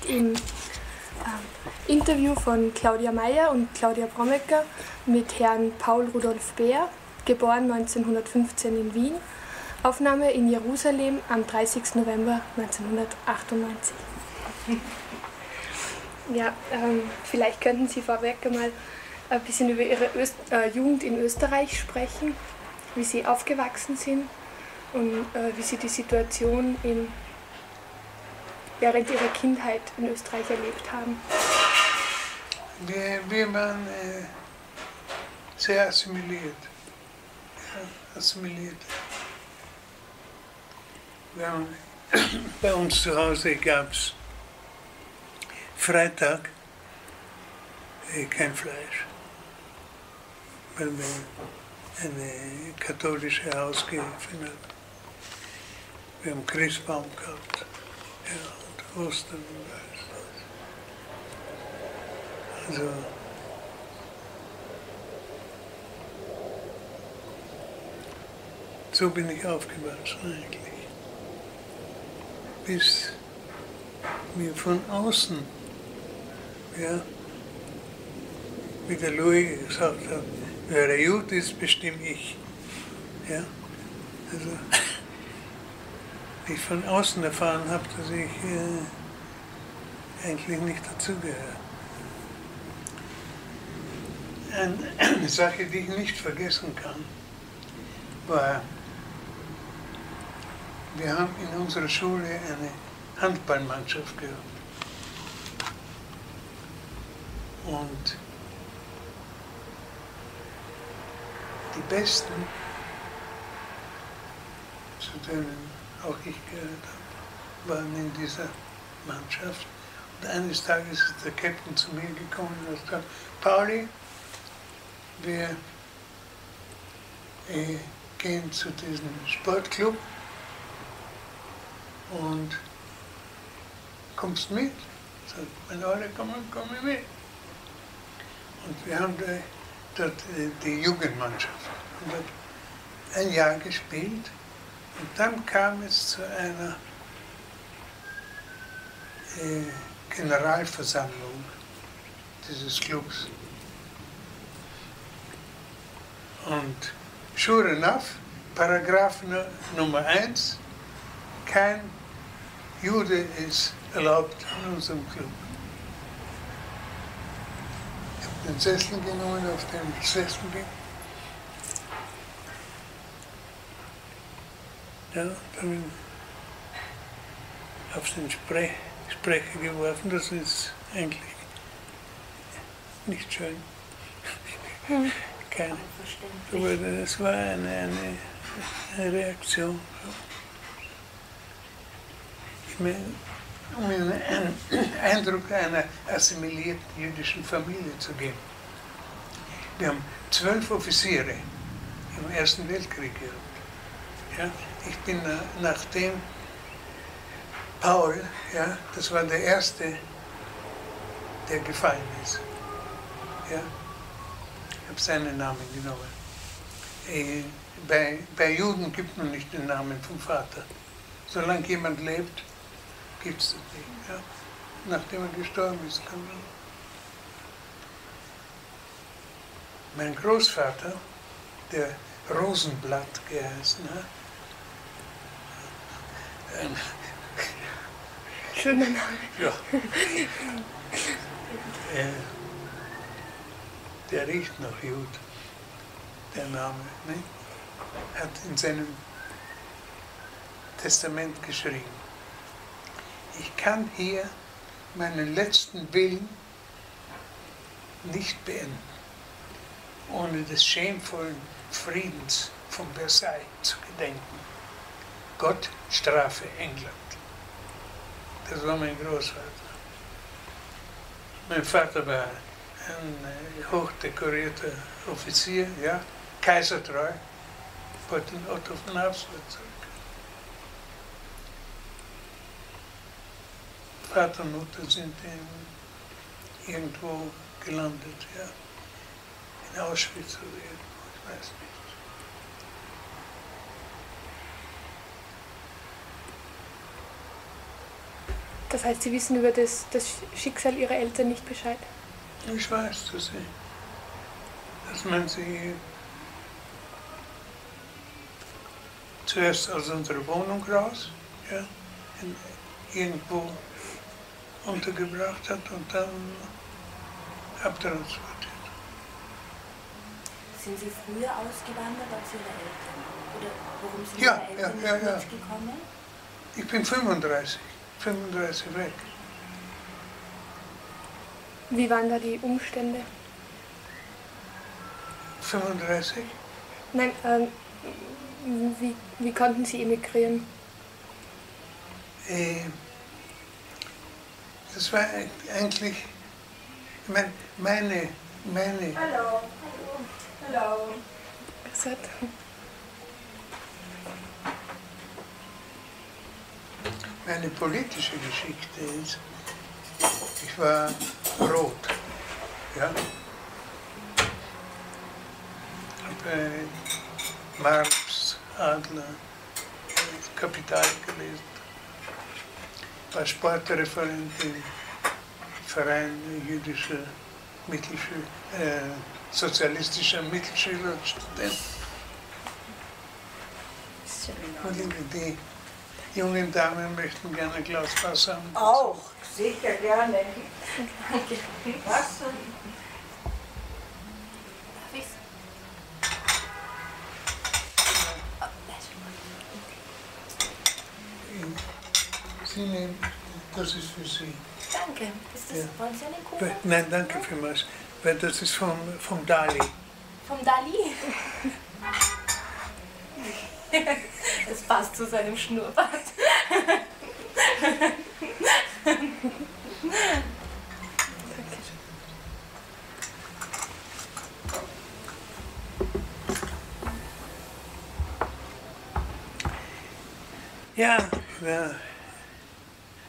jetzt im Interview von Claudia Meyer und Claudia Prommegger mit Herrn Paul Rudolf Beer, geboren 1915 in Wien, Aufnahme in Jerusalem am 30. November 1998. Ja, vielleicht könnten Sie vorweg einmal ein bisschen über Ihre Jugend in Österreich sprechen, wie Sie aufgewachsen sind und wie Sie die Situation während Ihrer Kindheit in Österreich erlebt haben. Wir waren sehr assimiliert. Ja, assimiliert. Bei uns zu Hause gab es Freitag kein Fleisch, weil wir eine katholische Hausgehilfin hatten. Wir haben Christbaum gehabt, ja, und Ostern und alles. Also so bin ich aufgewachsen eigentlich. Bis mir von außen, ja, wie der Louis gesagt hat, wer gut ist, bestimme ich. Ja? Also, wie ich von außen erfahren habe, dass ich eigentlich nicht dazugehöre. Eine Sache, die ich nicht vergessen kann, war, wir haben in unserer Schule eine Handballmannschaft gehabt. Und die Besten, zu denen auch ich gehört habe, waren in dieser Mannschaft. Und eines Tages ist der Captain zu mir gekommen und hat gesagt, Pauli, wir gehen zu diesem Sportclub und kommst mit? Sagt, wenn alle kommen, komme ich mit. Und wir haben dort die Jugendmannschaft und dort ein Jahr gespielt. Und dann kam es zu einer Generalversammlung dieses Clubs. Und sure enough, Paragraph Nummer 1, kein Jude ist erlaubt in unserem Club. Ich habe den Sessel genommen, auf dem ich Sessel bin. Ja, dann auf den Sprecher geworfen. Das ist eigentlich nicht schön. Keine. Aber das war eine Reaktion. Um einen Eindruck einer assimilierten jüdischen Familie zu geben. Wir haben 12 Offiziere im Ersten Weltkrieg gehabt. Ja, ich bin nachdem Paul, ja, das war der Erste, der gefallen ist. Ja, ich habe seinen Namen genommen. Bei Juden gibt man nicht den Namen vom Vater. Solange jemand lebt, gibt es das nicht. Ja. Nachdem er gestorben ist, kann man. Mein Großvater, der Rosenblatt geheißen hat, schöner Name. Ja. Der riecht noch gut, der Name. Ne? Hat in seinem Testament geschrieben, ich kann hier meinen letzten Willen nicht beenden, ohne des schämvollen Friedens von Versailles zu gedenken. Gott strafe England. Das war mein Großvater. Mein Vater war ein hochdekorierter Offizier, ja, kaisertreu, wollte den Otto von Habsburg zurück. Vater und Mutter sind irgendwo gelandet, ja, in Auschwitz oder irgendwo, ich weiß nicht. Das heißt, Sie wissen über das Schicksal Ihrer Eltern nicht Bescheid? Ich weiß, dass man sie zuerst aus unserer Wohnung raus, ja, irgendwo untergebracht hat und dann abtransportiert. Sind Sie früher ausgewandert als Ihre Eltern? Oder warum sind Ja, Ihre Eltern ja, nicht ja. mitgekommen? Ich bin 35 weg. Wie waren da die Umstände? 35? Nein, wie konnten Sie emigrieren? Das war eigentlich meine Hallo. Gesagt? meine politische Geschichte ist, ich war rot, ja. Habe Marx, Adler, Kapital gelesen, war Sportreferent im Verein sozialistischer Mittelschülerstudenten. Und die jungen Damen möchten gerne ein Glas Wasser haben. Auch, sicher gerne. Wasser. Sie nehmen, das ist für Sie. Danke. Ist das, Ja. wollen Sie einen Kuchen? Nein, danke vielmals. Weil das ist vom Dali. Vom Dali? Das passt zu seinem Schnurrbart. Ja,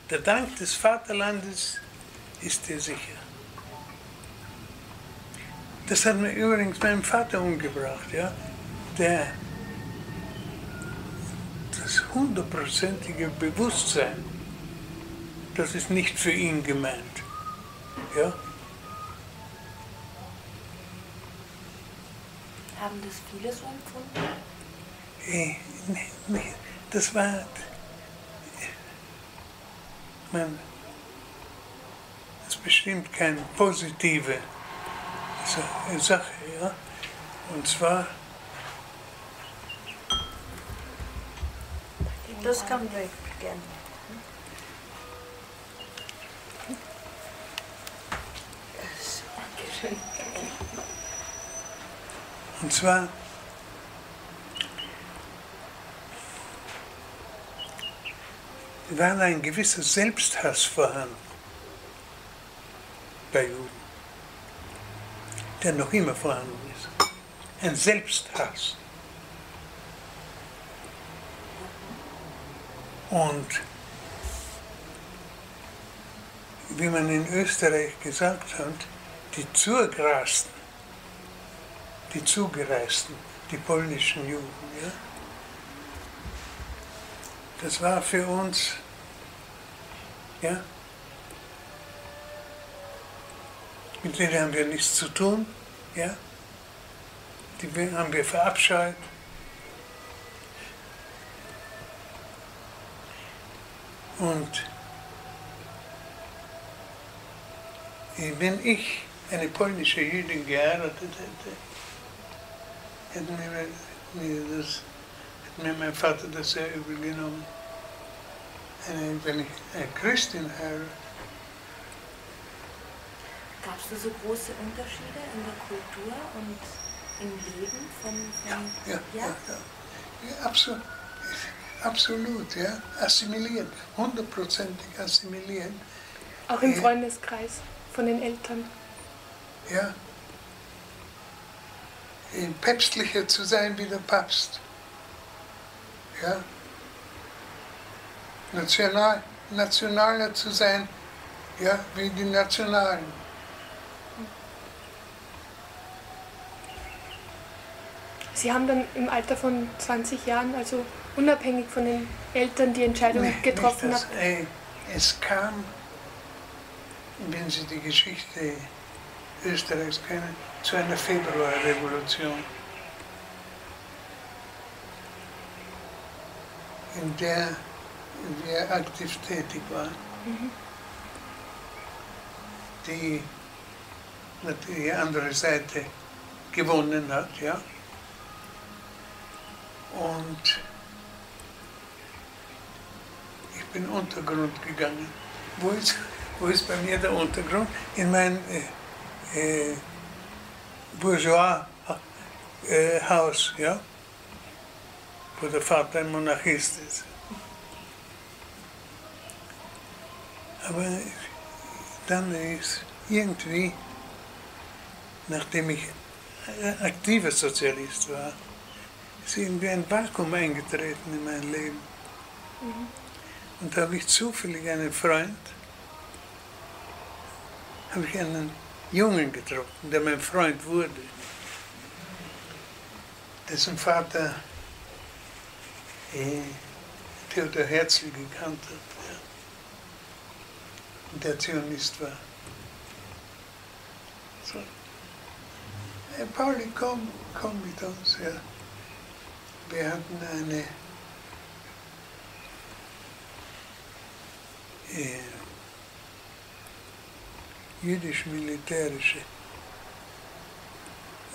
der Dank des Vaterlandes ist dir sicher. Das hat mir übrigens meinem Vater umgebracht, ja. Das hundertprozentige Bewusstsein, das ist nicht für ihn gemeint, ja. Haben das viele so empfunden? Nee, das war, das ist bestimmt keine positive Sache, ja. Und zwar, Das kann weg, gerne. Dankeschön. und zwar, war ein gewisser Selbsthass vorhanden bei Juden, der noch immer vorhanden ist. Ein Selbsthass. Und wie man in Österreich gesagt hat, die Zugereisten, die polnischen Juden, ja, das war für uns, ja, mit denen haben wir nichts zu tun, ja, die haben wir verabscheut. Und wenn ich eine polnische Jüdin geheiratet hätte, hätte mir mein Vater das sehr übel genommen. Wenn ich eine Christin heirate. Gab es da so große Unterschiede in der Kultur und im Leben Ja, absolut, ja. Assimiliert, 100%ig assimiliert. Auch im Freundeskreis von den Eltern. Ja. Päpstlicher zu sein wie der Papst. Ja. Nationaler zu sein, ja, wie die Nationalen. Sie haben dann im Alter von 20 Jahren, also unabhängig von den Eltern, die Entscheidung getroffen haben. Es kam, wenn Sie die Geschichte Österreichs kennen, zu einer Februarrevolution, in der wir aktiv tätig waren, die die andere Seite gewonnen hat, ja. Und ich bin Untergrund gegangen. Wo ist bei mir der Untergrund? In mein Bourgeois-Haus, ja, wo der Vater ein Monarchist ist. Aber dann ist irgendwie, nachdem ich aktiver Sozialist war, ist irgendwie ein Vakuum eingetreten in mein Leben. Und da habe ich zufällig einen Freund, habe ich einen Jungen getroffen, der mein Freund wurde, dessen Vater Theodor Herzl gekannt hat, ja, und der Zionist war. So. Hey, Pauli, komm mit uns. Ja. Wir hatten eine jüdisch-militärische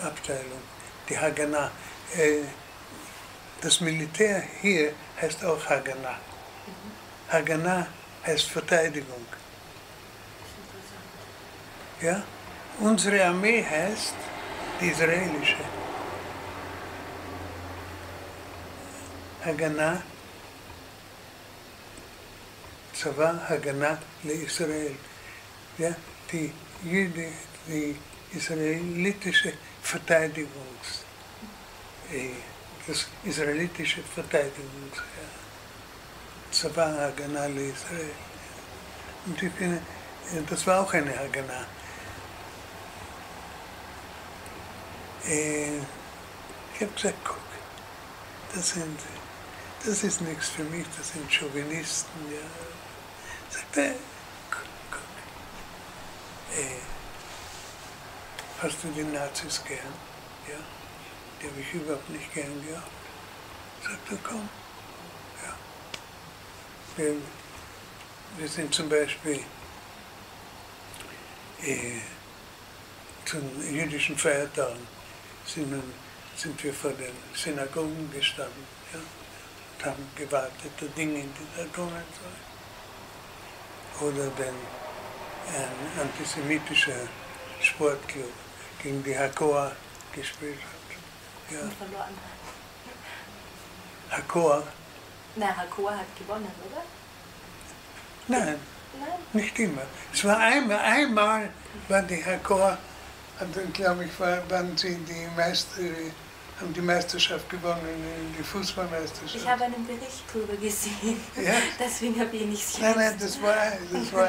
Abteilung, die Haganah. Das Militär hier heißt auch Haganah. Haganah heißt Verteidigung. Ja? Unsere Armee heißt die israelische. Haganah, Zava Haganah leIsrael. Ja? Die israelitische das israelitische Verteidigungs, Zava Haganah leIsrael. Und das war auch eine Haganah. Ich habe gesagt, guck, das ist nichts für mich, das sind Chauvinisten. Ja. Sagt er, guck, hast du die Nazis gern? Ja, die habe ich überhaupt nicht gern gehabt. Sagt er, komm. Ja. Wir sind zum Beispiel zu jüdischen Feiertagen sind wir vor den Synagogen gestanden, ja, und haben gewartet, dass Dinge, die da kommen sollen. Oder wenn ein antisemitischer Sportclub gegen die Hakoah gespielt hat. Ja. Und verloren hat. Hakoah? Na, Hakoah hat gewonnen, oder? Nein, nicht immer. Es war einmal war die Hakoah, glaube ich, waren sie haben die Meisterschaft gewonnen, die Fußballmeisterschaft. Ich habe einen Bericht darüber gesehen, ja? Deswegen habe ich nichts gesagt. Nein, das war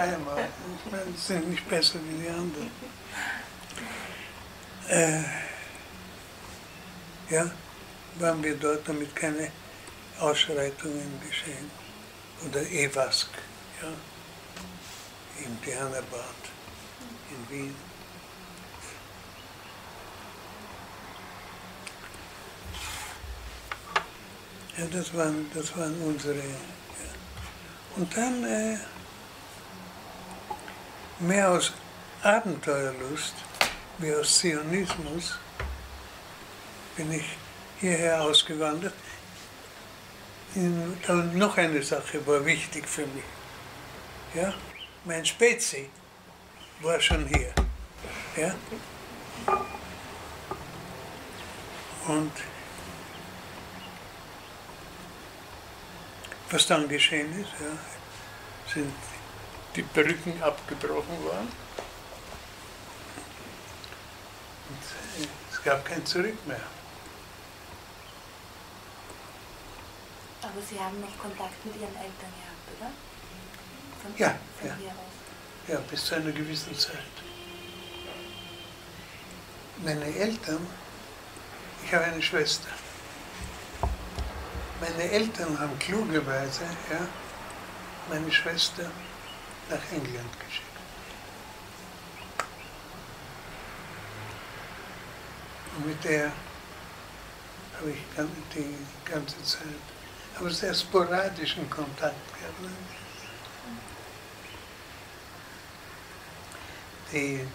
einmal. Ich meine, die sind nicht besser wie die anderen. Ja, waren wir dort, damit keine Ausschreitungen geschehen. Oder Evask, ja, im Indianerbad in Wien. Ja, das waren unsere. Ja. Und dann mehr aus Abenteuerlust wie aus Zionismus bin ich hierher ausgewandert. Noch eine Sache war wichtig für mich. Ja? Mein Spezi war schon hier. Ja? Und was dann geschehen ist, ja, sind die Brücken abgebrochen worden. Und es gab kein Zurück mehr. Aber Sie haben noch Kontakt mit Ihren Eltern gehabt, oder? Von hier aus? Ja, bis zu einer gewissen Zeit. Meine Eltern, ich habe eine Schwester. Meine Eltern haben klugerweise, ja, meine Schwester nach England geschickt. Und mit der habe ich die ganze Zeit, aber sehr sporadischen Kontakt gehabt.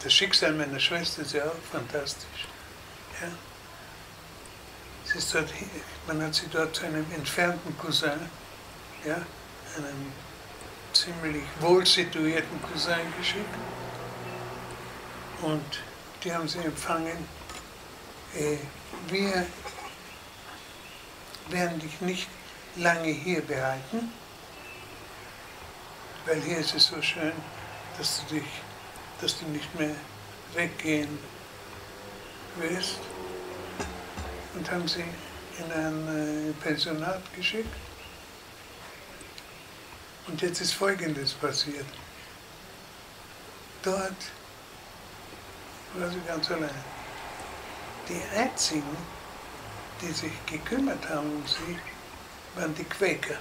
Das Schicksal meiner Schwester ist ja auch fantastisch. Ja? Sie ist dort, man hat sie dort zu einem entfernten Cousin, ja, einem ziemlich wohlsituierten Cousin geschickt. Und die haben sie empfangen. Wir werden dich nicht lange hier behalten, weil hier ist es so schön, dass du nicht mehr weggehen wirst. Und haben sie in ein Pensionat geschickt. Und jetzt ist Folgendes passiert. Dort war sie ganz allein. Die einzigen, die sich gekümmert haben um sie, waren die Quäker.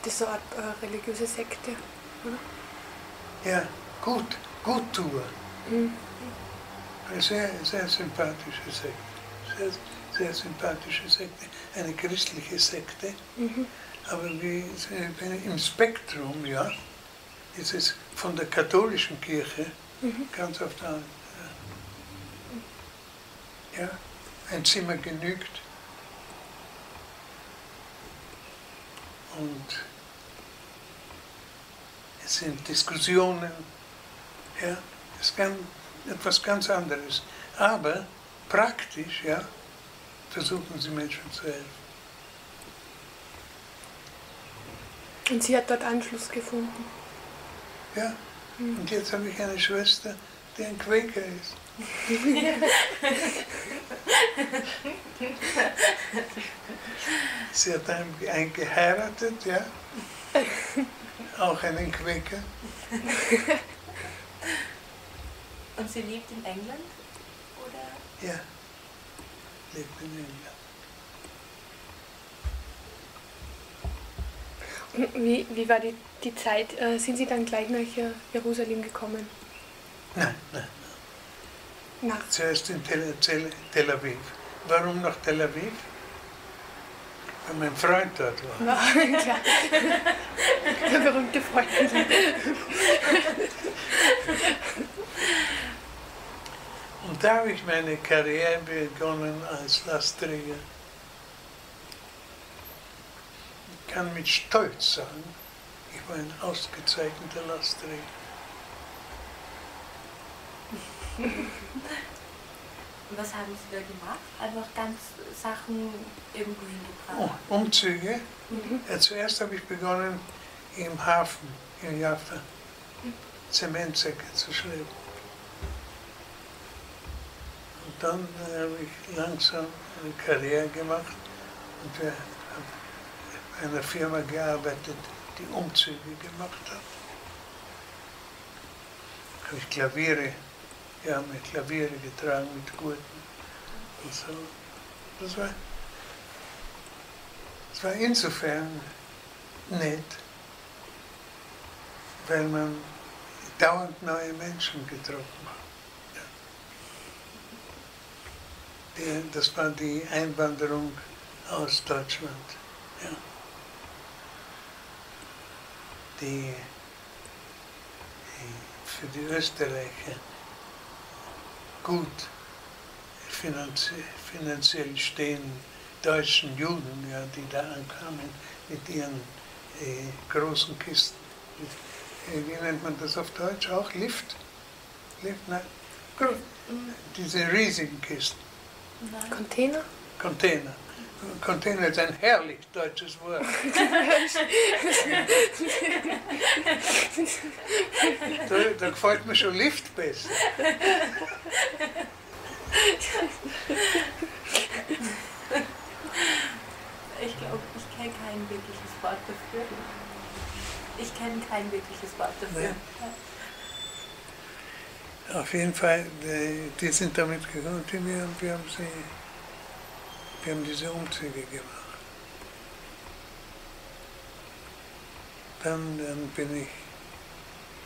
Das ist so eine Art religiöse Sekte, oder? Ja, Guttuer. Mhm. Eine sehr, sehr sympathische Sekte. Sehr sympathische Sekte. Eine christliche Sekte. Mhm. Aber im Spektrum, ja, ist es von der katholischen Kirche ganz auf der anderen. Ja, ein Zimmer genügt. Und es sind Diskussionen. Ja, es kann etwas ganz anderes. Aber praktisch, ja, versuchen sie Menschen zu helfen. Und sie hat dort Anschluss gefunden. Ja, und jetzt habe ich eine Schwester, die ein Quäker ist. Sie hat einen geheiratet, ja, auch einen Quäker. Und sie lebt in England, oder? Ja, lebt in England. Wie war die Zeit? Sind Sie dann gleich nach Jerusalem gekommen? Nein. Zuerst in Tel Aviv. Warum nach Tel Aviv? Weil mein Freund dort war. Ja, klar. Der berühmte Freund. Und da habe ich meine Karriere begonnen als Lastträger. Ich kann mit Stolz sagen, ich war ein ausgezeichneter Lastträger. Und was haben Sie da gemacht? Einfach ganz Sachen irgendwo hingebracht? Oh, Umzüge. Ja, zuerst habe ich begonnen, im Hafen in Jaffa Zementsäcke zu schleppen. Und dann habe ich langsam eine Karriere gemacht und wir haben bei einer Firma gearbeitet, die Umzüge gemacht hat. Habe ich Klaviere getragen mit Gurten und so. Das war insofern nett, weil man dauernd neue Menschen getroffen hat. Ja. Das war die Einwanderung aus Deutschland. Ja. Die für die Österreicher gut finanziell stehenden deutschen Juden, ja, die da ankamen mit ihren großen Kisten. Wie nennt man das auf Deutsch auch? Lift? Nein. Diese riesigen Kisten. Nein. Container? Container. Container ist ein herrlich deutsches Wort. Da gefällt mir schon Lift besser. Ich glaube, ich kenne kein wirkliches Wort dafür. Ich kenne kein wirkliches Wort dafür. Nee. Auf jeden Fall, die sind damit gekommen und wir haben diese Umzüge gemacht. dann bin ich,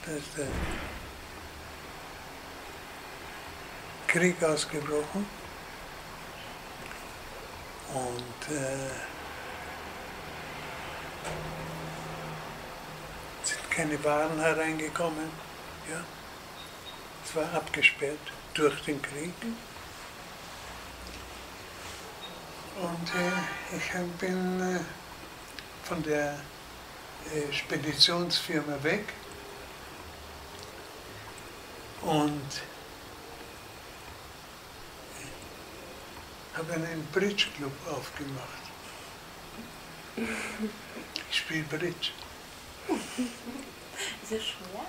da ist der Krieg ausgebrochen und sind keine Waren hereingekommen. Ja. Es war abgesperrt durch den Krieg. Und ich bin von der Speditionsfirma weg und habe einen Bridge-Club aufgemacht. Ich spiele Bridge. Ist es schwer?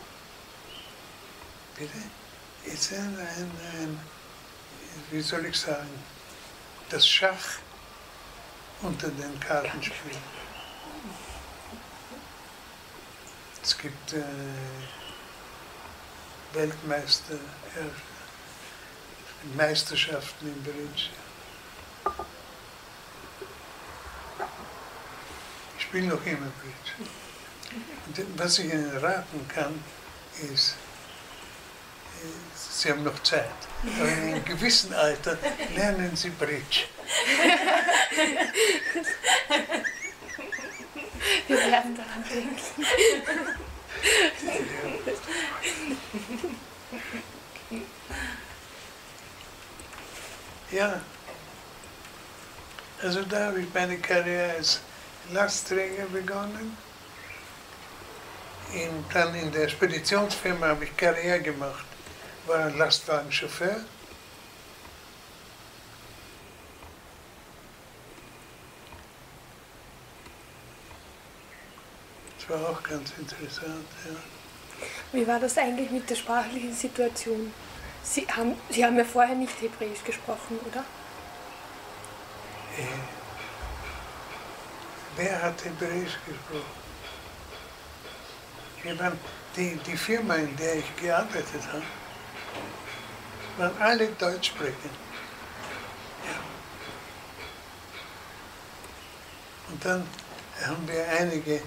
Bitte? Ist ein, wie soll ich sagen, das Schach unter den Kartenspielen. Es gibt Meisterschaften im Bridge. Ich spiele noch immer Bridge. Und was ich Ihnen raten kann, ist, Sie haben noch Zeit, aber in einem gewissen Alter lernen Sie Bridge. Wir werden daran denken. Ja, also da habe ich meine Karriere als Lastträger begonnen. Dann in der Speditionsfirma habe ich Karriere gemacht, war ein Lastwagenchauffeur. Das war auch ganz interessant, ja. Wie war das eigentlich mit der sprachlichen Situation? Sie haben ja vorher nicht Hebräisch gesprochen, oder? Wer hat Hebräisch gesprochen? Die Firma, in der ich gearbeitet habe, waren alle Deutschsprechend. Ja. Und dann haben wir einige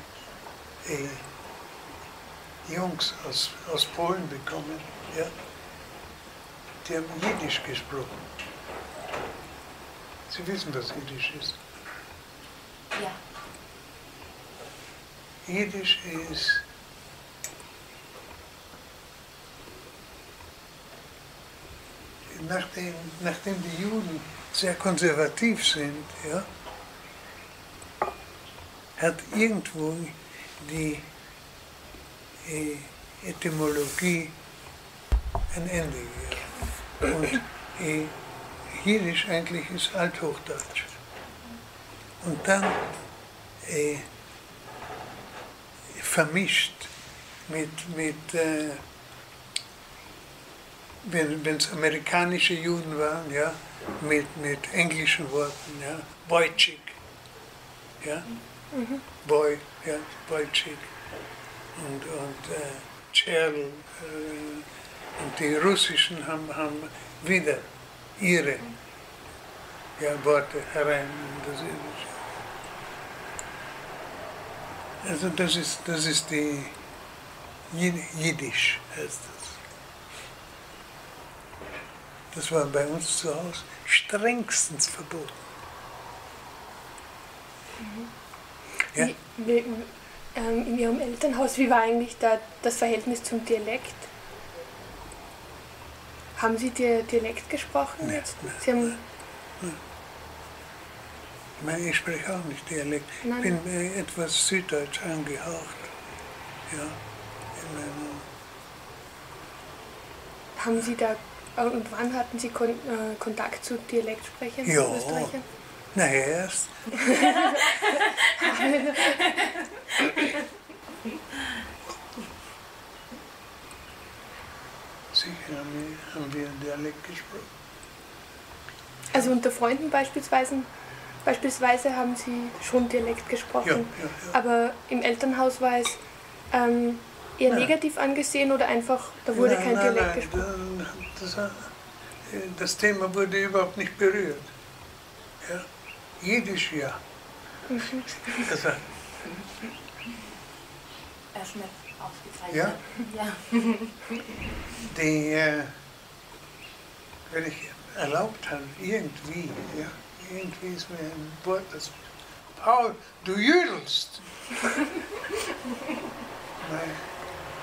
Jungs aus Polen bekommen, ja. Die haben Jiddisch gesprochen. Sie wissen, was Jiddisch ist? Ja. Jiddisch ist nachdem die Juden sehr konservativ sind, ja, hat irgendwo die Etymologie ein Ende gegeben. Und Jiddisch eigentlich ist Althochdeutsch. Und dann vermischt mit wenn es amerikanische Juden waren, ja, mit englischen Worten, ja, Boychik, ja, Boy, ja, Boychik und Cherl und die Russischen haben wieder ihre Worte herein in das Irdische. Also das ist die Jiddisch, heißt das. Das war bei uns zu Hause strengstens verboten. Ja? In Ihrem Elternhaus, wie war eigentlich das Verhältnis zum Dialekt? Haben Sie Dialekt gesprochen jetzt? Nein. Ich spreche auch nicht Dialekt. Ich bin etwas süddeutsch angehaucht. Ja, haben Sie da, und wann hatten Sie Kontakt zu Dialektsprechern? Ja, Österreichern? na erst. Sicher haben wir Dialekt gesprochen. Also unter Freunden beispielsweise haben Sie schon Dialekt gesprochen, Ja. aber im Elternhaus war es eher negativ angesehen oder einfach, da wurde kein Dialekt gesprochen? Das Thema wurde überhaupt nicht berührt. Ja? Jiddisch ja. Also, Ausschnitt aufgezeichnet. Ja? Ja. Die, wenn ich erlaubt habe, irgendwie, ja, irgendwie ist mir ein Wort, das Paul, du jüdelst!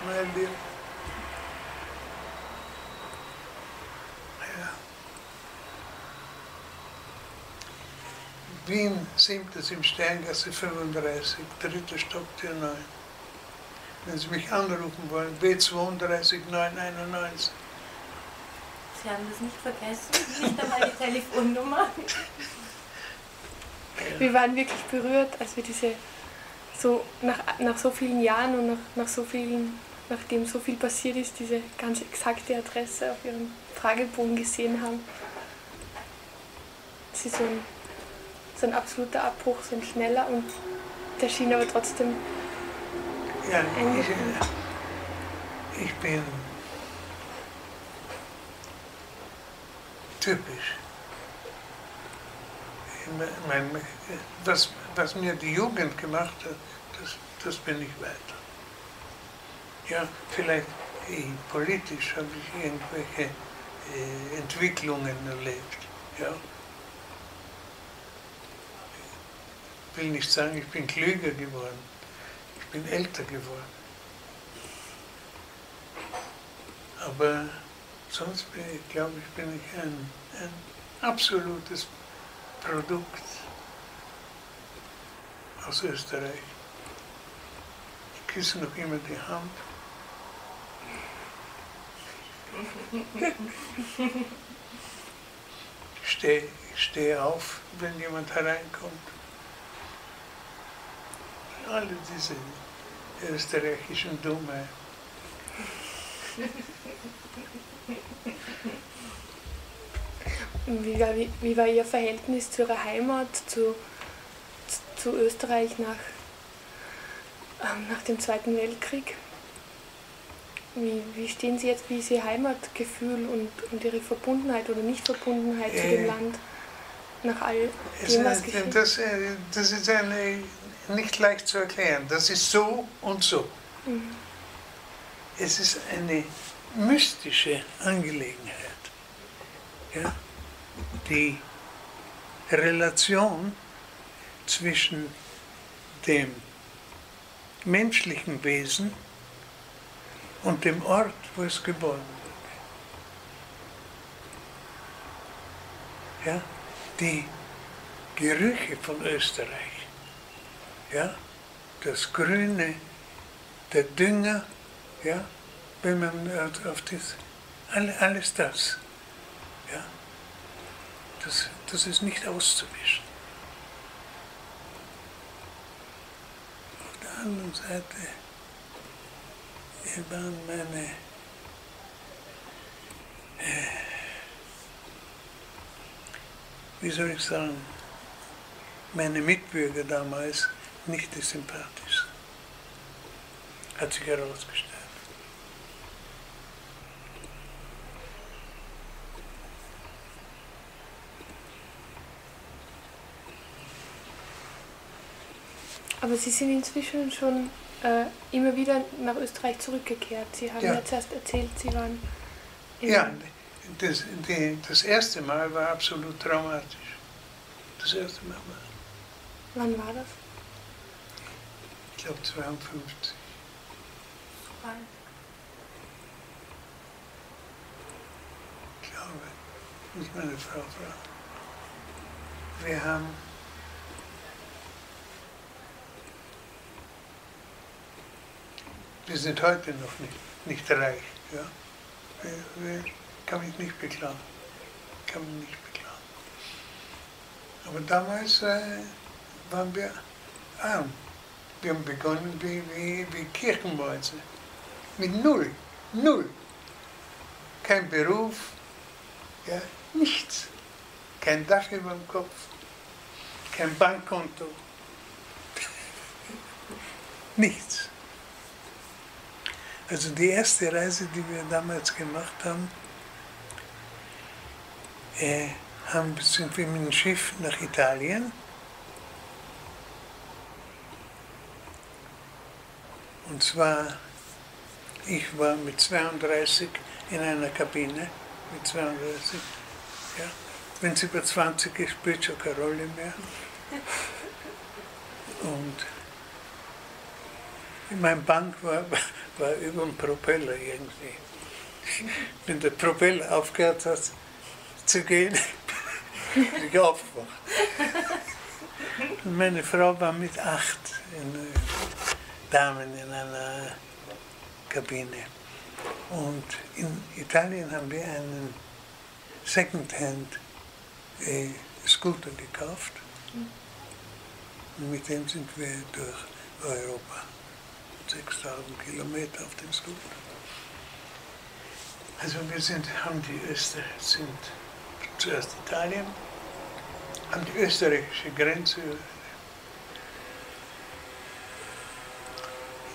mein Lieber. Ja. Wien 7. im Sterngasse 35, 3. Stock, Tür 9. Wenn Sie mich anrufen wollen, B32 991. Sie haben das nicht vergessen, nicht einmal die Telefonnummer. Wir waren wirklich berührt, als wir so nach so vielen Jahren und nachdem so viel passiert ist, diese ganz exakte Adresse auf Ihrem Fragebogen gesehen haben. Es ist so ein absoluter Abbruch, so ein schneller, und der schien aber trotzdem Ja, ich bin typisch. Was mir die Jugend gemacht hat, das bin ich weiter. Ja, vielleicht politisch habe ich irgendwelche Entwicklungen erlebt. Ja. Ich will nicht sagen, ich bin klüger geworden. Ich bin älter geworden. Aber sonst glaube ich, bin ich ein absolutes Produkt aus Österreich. Ich küsse noch immer die Hand. Ich stehe auf, wenn jemand hereinkommt. Alle diese österreichischen Dummheiten. Wie war Ihr Verhältnis zu Ihrer Heimat, zu Österreich nach dem Zweiten Weltkrieg? Wie stehen Sie jetzt, wie ist Ihr Heimatgefühl und Ihre Verbundenheit oder Nichtverbundenheit zu dem Land nach all dem, was geschieht? Das ist nicht leicht zu erklären. Das ist so und so. Mhm. Es ist eine mystische Angelegenheit. Ja? Die Relation zwischen dem menschlichen Wesen und dem Ort, wo es geboren wird. Ja? Die Gerüche von Österreich, ja? Das Grüne, der Dünger, ja? Wenn man auf das, alles das, ja? Das ist nicht auszuwischen. Auf der anderen Seite waren meine wie soll ich sagen, meine Mitbürger damals nicht die sympathischsten. Hat sich herausgestellt. Aber Sie sind inzwischen schon immer wieder nach Österreich zurückgekehrt. Sie haben jetzt erst erzählt, Sie waren Ja, das erste Mal war absolut traumatisch. Das erste Mal war. Wann war das? Ich glaube 52. Wann? Ich glaube, muss meine Frau fragen. Wir sind heute noch nicht reich. Ja? Kann mich nicht beklagen. Aber damals waren wir arm. Wir haben begonnen wie Kirchenmäuse. Mit null. Kein Beruf, ja, nichts. Kein Dach über dem Kopf, kein Bankkonto. Nichts. Also die erste Reise, die wir damals gemacht haben, sind wir mit dem Schiff nach Italien. Und zwar, ich war mit 32 in einer Kabine, mit 32. Ja. Wenn es über 20 ist, spielt schon keine Rolle mehr. Und mein Bank war über dem Propeller irgendwie. Wenn der Propeller aufgehört hat zu gehen, bin ich aufgewacht. Und meine Frau war mit 8 Damen in einer Kabine. Und in Italien haben wir einen Secondhand Scooter gekauft. Und mit dem sind wir durch Europa. 6000 Kilometer auf dem Scooter. Also wir sind zuerst Italien, haben die österreichische Grenze.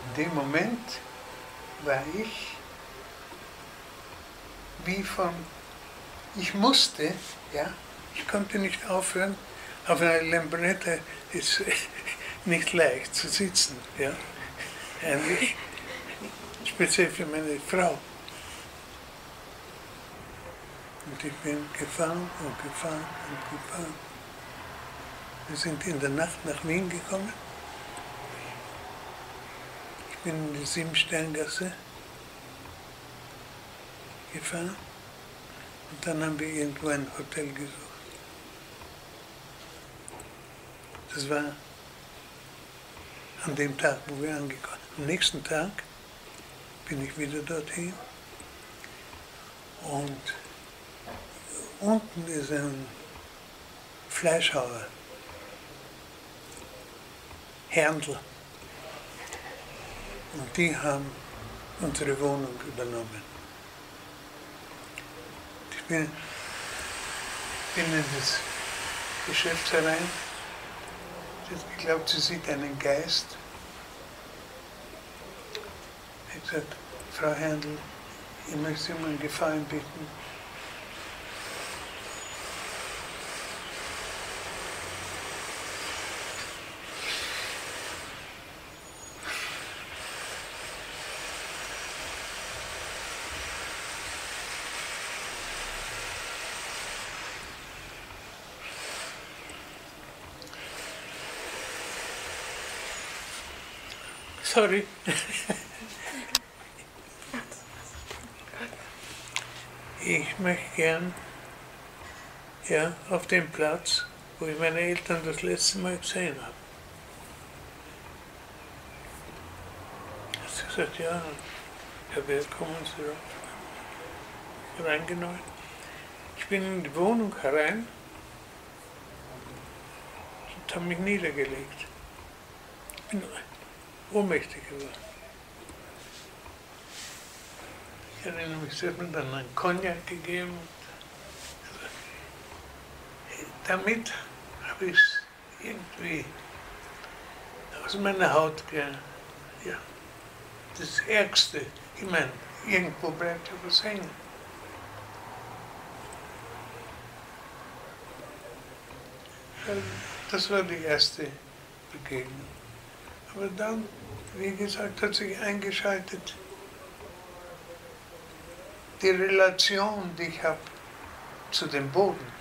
In dem Moment war ich ich musste, ja, ich konnte nicht aufhören, auf einer Lambretta ist nicht leicht zu sitzen, ja. Eigentlich, speziell für meine Frau. Und ich bin gefahren und gefahren und gefahren. Wir sind in der Nacht nach Wien gekommen. Ich bin in die Siebensteingasse gefahren. Und dann haben wir irgendwo ein Hotel gesucht. Das war an dem Tag, wo wir angekommen sind. Am nächsten Tag bin ich wieder dorthin. Und unten ist ein Fleischhauer, Händler. Und die haben unsere Wohnung übernommen. Ich bin in das Geschäft herein. Ich glaube, sie sieht einen Geist. Ich habe gesagt, Frau Händel, ich möchte Sie um einen Gefallen bitten. Sorry. Ich möchte gern, ja, auf dem Platz, wo ich meine Eltern das letzte Mal gesehen habe. Hast du gesagt, ja, Herr Welt, kommen Sie rauf. Reingenommen. Ich bin in die Wohnung herein und habe mich niedergelegt. Ich bin ohnmächtig geworden. Ich erinnere mich, sie hat mir dann einen Cognac gegeben. Damit habe ich es irgendwie aus meiner Haut ja, das Ärgste. Ich meine, irgendwo bleibt ja was hängen. Das war die erste Begegnung. Aber dann, wie gesagt, hat sich eingeschaltet die Relation, die ich habe zu dem Boden,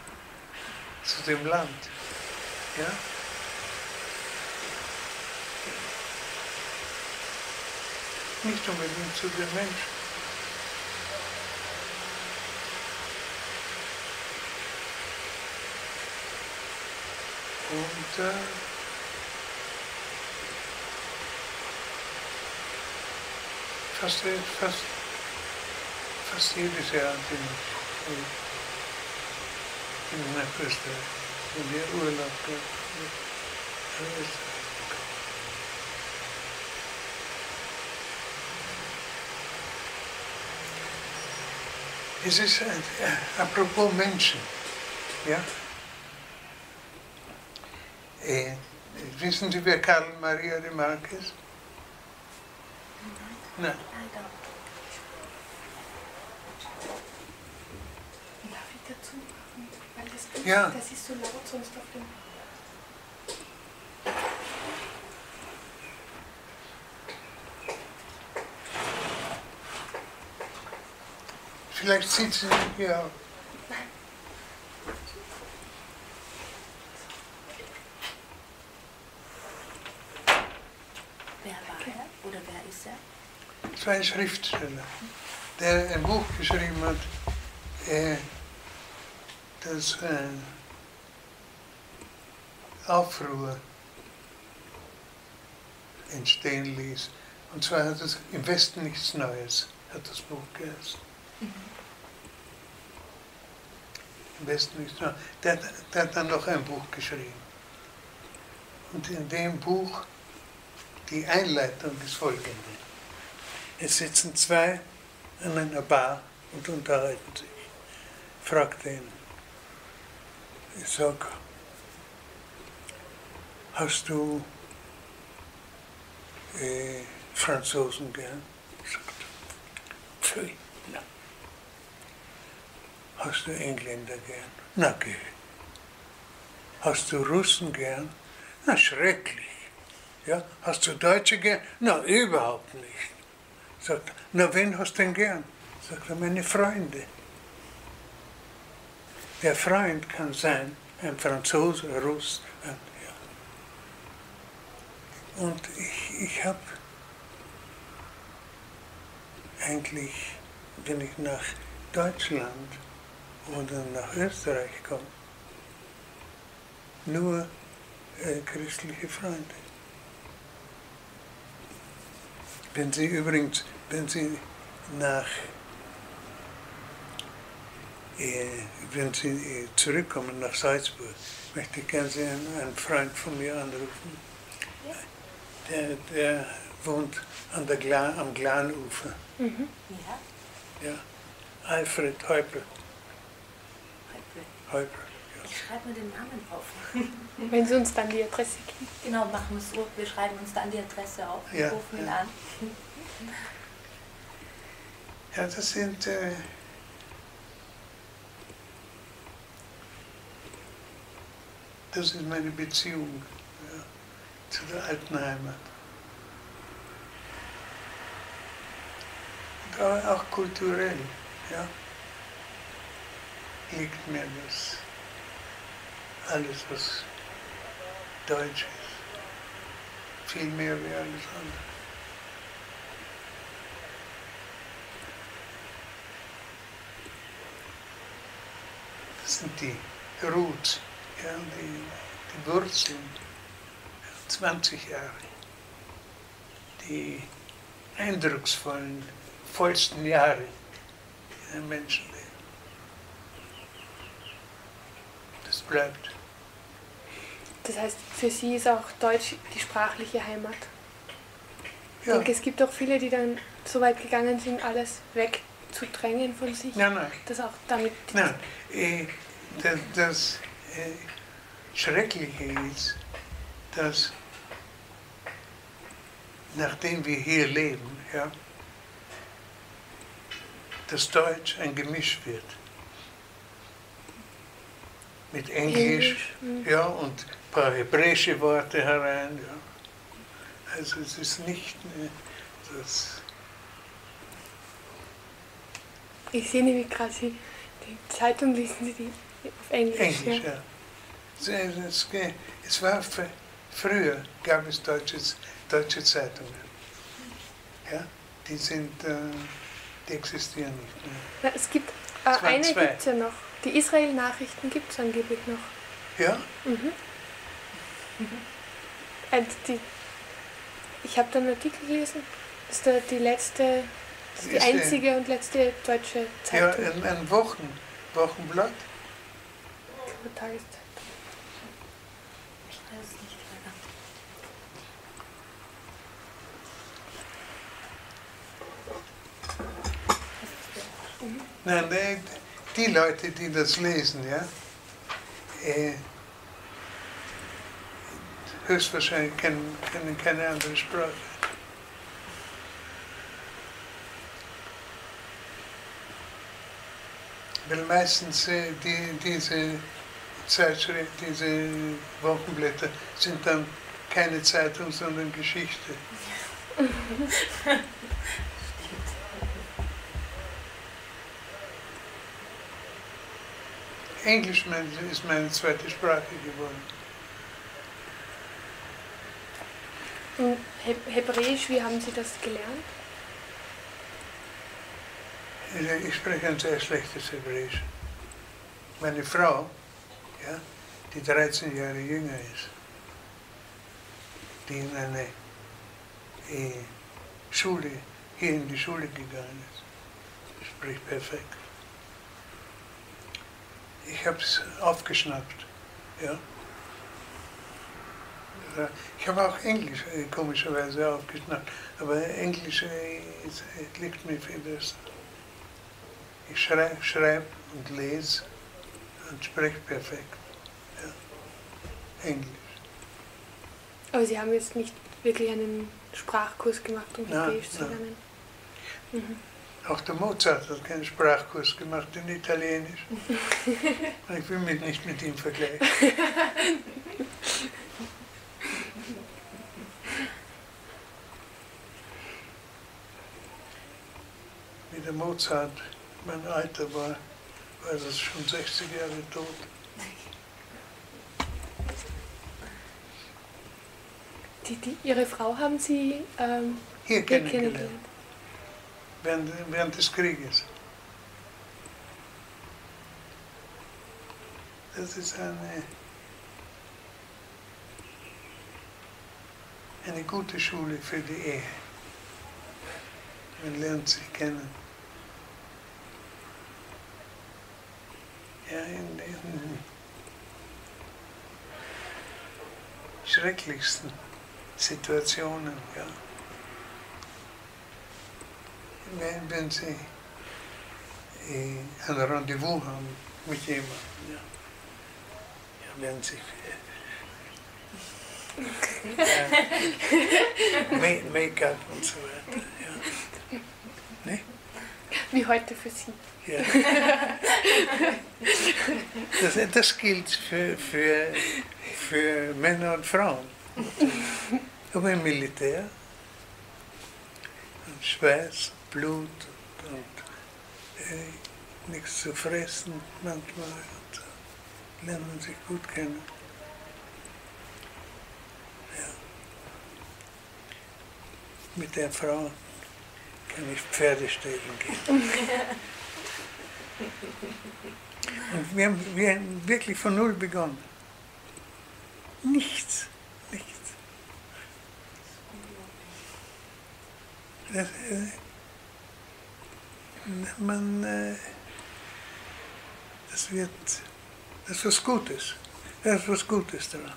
zu dem Land. Ja? Nicht unbedingt zu den Menschen. Und fast jedes Jahr bin ich nach Österreich, wenn wir Urlaub gehen. Es ist apropos Menschen, ja? Wissen Sie, wer Karl Maria de Mark ist? Nein. Darf ich dazu machen? Weil Ja. Das ist so laut, sonst auf dem... Vielleicht sieht sie hier auch. Wer war er oder wer ist er? Es war ein Schriftsteller, der ein Buch geschrieben hat, das Aufruhr entstehen ließ. Und zwar hat es im Westen nichts Neues, hat das Buch geheißen. Im Westen nichts Neues. Der hat dann noch ein Buch geschrieben. Und in dem Buch, die Einleitung ist folgende. Es sitzen zwei an einer Bar und unterhalten sich. Fragt ihn, ich sag, hast du Franzosen gern? Sagt, pfui, na. Hast du Engländer gern? Na, geh. Hast du Russen gern? Na, schrecklich. Ja, hast du Deutsche gern? Na, überhaupt nicht. Sagt, na, wen hast du denn gern? Sagt er, meine Freunde. Der Freund kann sein, ein Franzose, ein Russ. Ja. Und ich habe eigentlich, wenn ich nach Deutschland oder nach Österreich komme, nur christliche Freunde. Wenn Sie zurückkommen nach Salzburg, möchte ich gerne einen Freund von mir anrufen. Der wohnt am Glanufer. Ja. Ja. Alfred Häupl. Häupl. Ich schreibe mir den Namen auf. Wenn Sie uns dann die Adresse geben. Genau, machen wir es so. Wir schreiben uns dann die Adresse auf und Ja, rufen ihn ja. an. Ja, das sind das ist meine Beziehung zu der alten Heimat. Und aber auch kulturell, ja, liegt mir das alles, was deutsch ist, viel mehr wie alles andere. Das sind die Roots, ja, die Wurzeln, 20 Jahre, die eindrucksvollen, vollsten Jahre in einem Menschenleben. Das bleibt. Das heißt, für Sie ist auch Deutsch die sprachliche Heimat. Ich Ja. denke, es gibt auch viele, die dann so weit gegangen sind, alles wegzudrängen von sich. Nein. Das auch damit. Nein, das Schreckliche ist, dass nachdem wir hier leben, ja, das Deutsch ein Gemisch wird. Mit Englisch, ja, und ein paar hebräische Worte herein. Ja. Also es ist nicht das. Ich sehe nämlich gerade, Sie die Zeitung lesen Sie die auf Englisch. Englisch, Ja. ja. Es war früher gab es deutsche Zeitungen. Ja, die existieren nicht mehr. Na, es gibt waren eine zwei. gibt es ja noch. Die Israel-Nachrichten gibt es angeblich noch. Ja? Und ich habe da einen Artikel gelesen, das ist die letzte, das ist die Ist einzige und letzte deutsche Ja, Zeitung. ein Wochenblatt. Tageszeitung. Ich weiß es nicht weiter. Nein, die Leute, die das lesen, ja, höchstwahrscheinlich kennen keine andere Sprache. Weil meistens diese Wochenblätter sind dann keine Zeitung, sondern Geschichte. Englisch ist meine zweite Sprache geworden. Und Hebräisch, wie haben Sie das gelernt? Ich spreche ein sehr schlechtes Hebräisch. Meine Frau, ja, die 13 Jahre jünger ist, die in eine Schule, hier in die Schule gegangen ist, spricht perfekt. Ich habe es aufgeschnappt. Ja. Ich habe auch Englisch komischerweise aufgeschnappt, aber Englisch liegt mir viel besser. Ich schreibe und lese und spreche perfekt. Ja. Englisch. Aber Sie haben jetzt nicht wirklich einen Sprachkurs gemacht, um Hebräisch zu lernen? Mhm. Auch der Mozart hat keinen Sprachkurs gemacht in Italienisch. Ich will mich nicht mit ihm vergleichen. Wie der Mozart mein Alter war das schon 60 Jahre tot. Ihre Frau haben Sie hier kennengelernt. Während des Krieges. Das ist eine gute Schule für die Ehe. Man lernt sich kennen. Ja, in den schrecklichsten Situationen, ja. Wenn Sie ein Rendezvous haben mit jemandem, ja. Ja, werden sich Make-up und so weiter, ja. Ne? Wie heute für Sie. Ja. Das gilt für Männer und Frauen. Aber im Militär, und Schweiß, Blut und nichts zu fressen manchmal. Und so lernt man sich gut kennen. Ja. Mit der Frau kann ich Pferde stehlen gehen. Und wir haben wirklich von null begonnen. Nichts. Das ist was Gutes. Das ist was Gutes daran.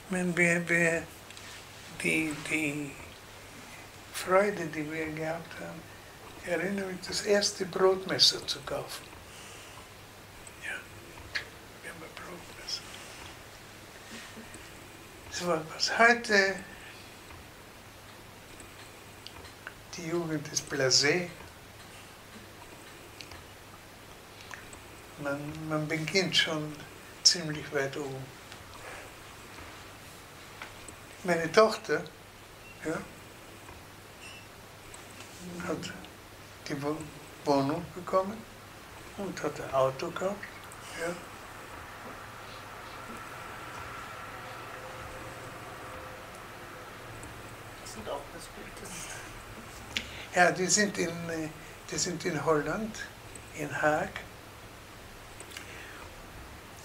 Wenn wir die Freude, die wir gehabt haben, ich erinnere mich, das erste Brotmesser zu kaufen. Ja, wir haben ein Brotmesser. Das war was. Heute, die Jugend ist blasé. Man beginnt schon ziemlich weit oben. Meine Tochter, ja, hat die Wohnung bekommen und hat ein Auto gehabt. Ja. Das sind auch was Gutes. Ja, die sind in Holland, in Haag.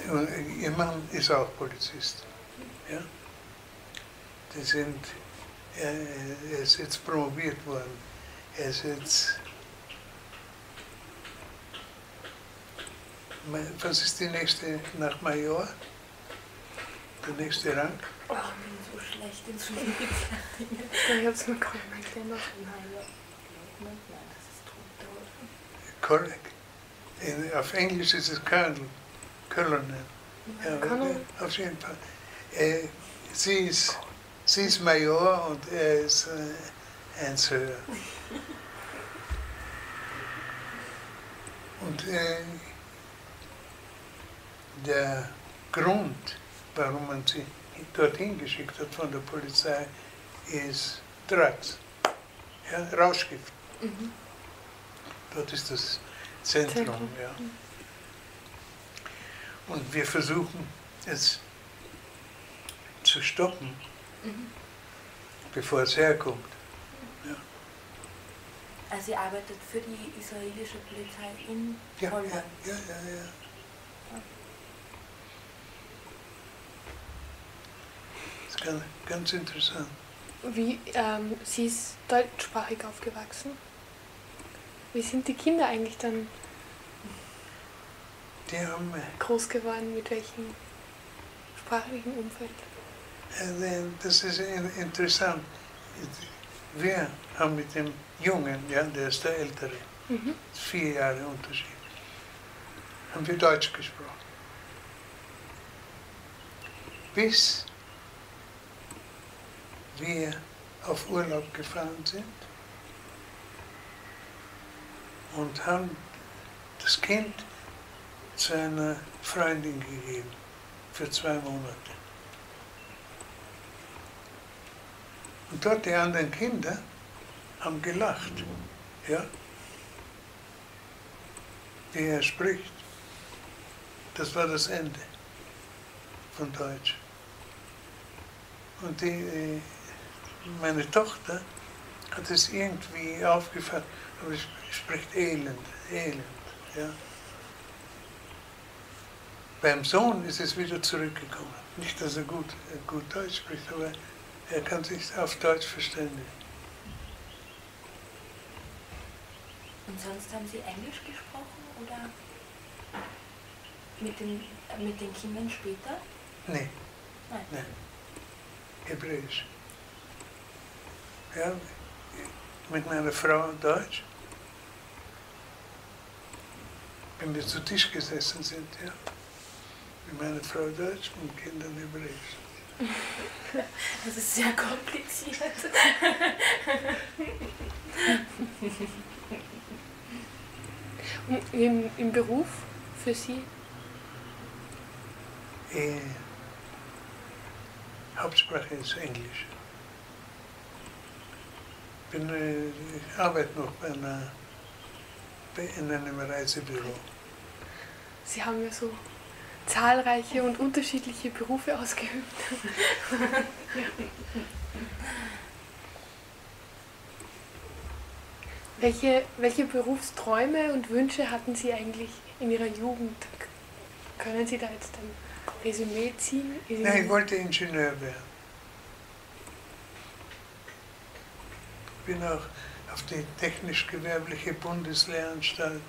Und ihr Mann ist auch Polizist. Ja. Er ist jetzt promoviert worden. Er ist jetzt, was ist die nächste nach Major? Der nächste Rang? Oh, ich bin so schlecht in Schule. Ich hab's mir gerade mal gemacht. Nein, das ist tot, oder? Korrekt. Auf Englisch ist es Colonel. Ja, auf jeden Fall. Sie ist Major und er ist eins höher. Und der Grund, warum man sie dorthin geschickt hat von der Polizei, ist Drugs, ja, Rauschgift. Mhm. Dort ist das Zentrum. Ja. Und wir versuchen es zu stoppen, bevor es herkommt. Ja. Also sie arbeitet für die israelische Polizei in Holland? Ja. Das ist ganz interessant. Sie ist deutschsprachig aufgewachsen. Wie sind die Kinder eigentlich dann groß geworden? Mit welchem sprachlichen Umfeld? Das ist interessant. Wir haben mit dem Jungen, ja, der ist der Ältere, 4 Jahre Unterschied, haben wir Deutsch gesprochen. Bis wir auf Urlaub gefahren sind und haben das Kind zu einer Freundin gegeben für 2 Monate. Und dort die anderen Kinder haben gelacht, ja, wie er spricht. Das war das Ende von Deutsch. Und meine Tochter hat es irgendwie aufgefallen, aber sie spricht elend, ja. Beim Sohn ist es wieder zurückgekommen. Nicht, dass er gut Deutsch spricht, aber er kann sich auf Deutsch verständigen. Und sonst haben Sie Englisch gesprochen oder mit den Kindern später? Nee. Nein. Hebräisch. Ja, mit meiner Frau Deutsch. Wenn wir zu Tisch gesessen sind, ja. Mit meiner Frau Deutsch und Kindern Hebräisch. Das ist sehr kompliziert. Und im Beruf für Sie? Hauptsprache ist Englisch. Ich arbeite noch in einem Reisebüro. Sie haben ja so zahlreiche und unterschiedliche Berufe ausgeübt. Welche Berufsträume und Wünsche hatten Sie eigentlich in Ihrer Jugend? Können Sie da jetzt ein Resümee ziehen? Nein, ich wollte Ingenieur werden. Ich bin auch auf die technisch-gewerbliche Bundeslehranstalt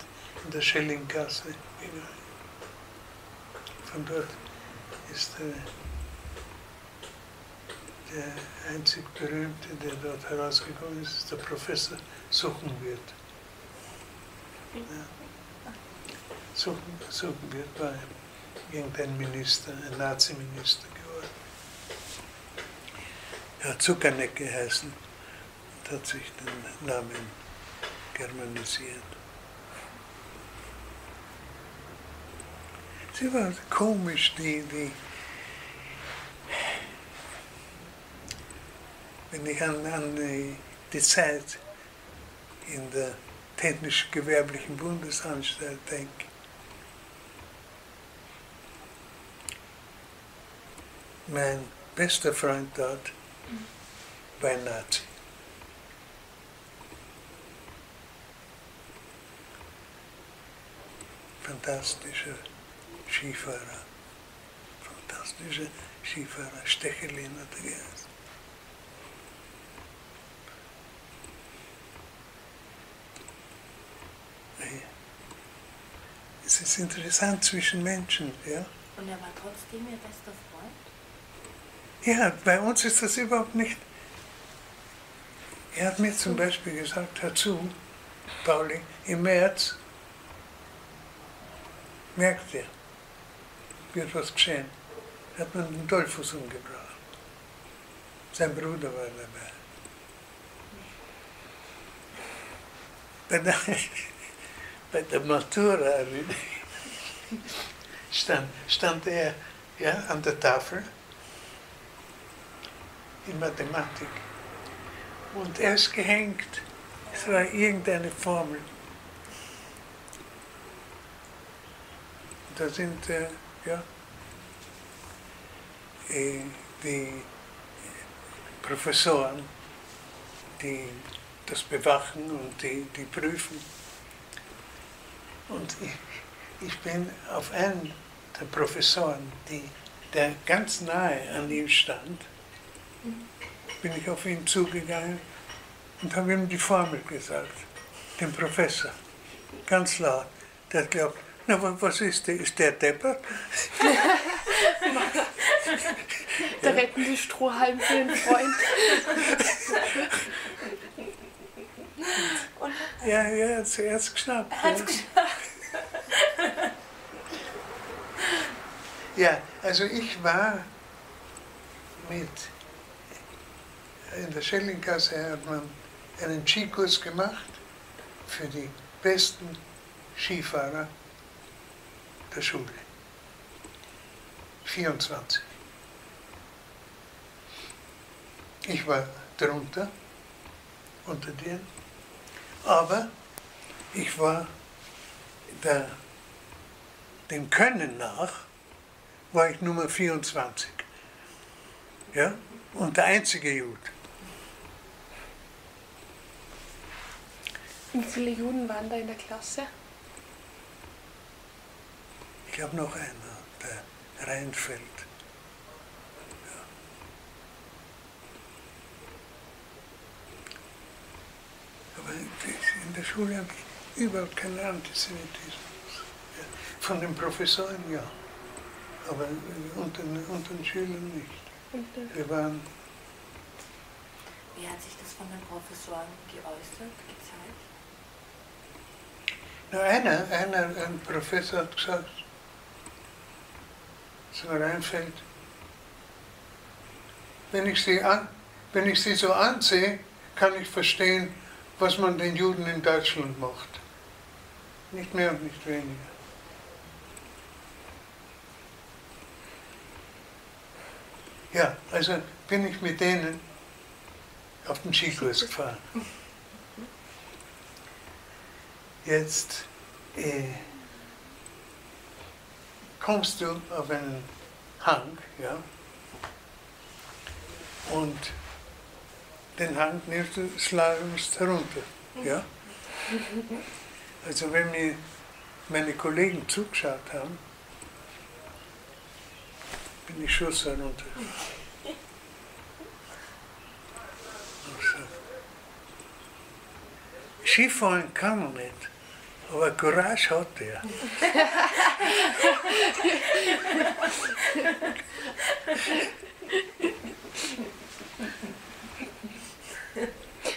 in der Schellinggasse gegangen. Von dort ist der einzig Berühmte, der dort herausgekommen ist der Professor Suchenwirt. Ja. Suchenwirt war irgendein Minister, ein Naziminister geworden. Er hat Zuckerneck geheißen und hat sich den Namen germanisiert. Sie war komisch, wenn ich an die Zeit in der technisch-gewerblichen Bundesanstalt denke. Mein bester Freund dort war ein Nazi. Fantastischer Skifahrer. Stechelin hat er geheißen. Es ist interessant zwischen Menschen, ja. Und er war trotzdem Ihr bester Freund? Ja, bei uns ist das überhaupt nicht. Er hat mir zum Beispiel gesagt, hör zu, Pauli, im März, merkt ihr, wird was geschehen. Hat man den Dolphus umgebracht. Sein Bruder war dabei. Bei der Matura stand er, ja, an der Tafel in Mathematik. Und er ist gehängt. Es war irgendeine Formel. da sind die Professoren, die das bewachen und die prüfen. Und ich bin auf einen der Professoren, der ganz nahe an ihm stand, bin ich auf ihn zugegangen und habe ihm die Formel gesagt, dem Professor, ganz laut. Der hat glaubt, na was ist der? Ist der deppert? Der rettende Strohhalm für den Freund. Ja, er hat's geschnappt. Ja, also ich war in der Schellinggasse hat man einen Skikurs gemacht für die besten Skifahrer der Schule. 24. Ich war drunter, unter denen, aber ich war dem Können nach, war ich Nummer 24. Ja? Und der einzige Jude. Wie viele Juden waren da in der Klasse? Ich glaube noch einer, der Reinfeld. Ja. Aber in der Schule habe ich überhaupt keinen Antisemitismus. Ja. Von den Professoren ja, aber unter den Schülern nicht. Wir waren. Wie hat sich das von den Professoren geäußert, gezeigt? Na, ein Professor hat gesagt, so reinfällt, wenn ich sie so ansehe, kann ich verstehen, was man den Juden in Deutschland macht. Nicht mehr und nicht weniger. Ja, also bin ich mit denen auf den Skikurs gefahren. Jetzt kommst du auf einen Hang, ja, und den Hang nimmst du, slalomst herunter, ja. Also wenn mir meine Kollegen zugeschaut haben, bin ich Schuss herunter. Skifahren kann man nicht, aber Courage hat er.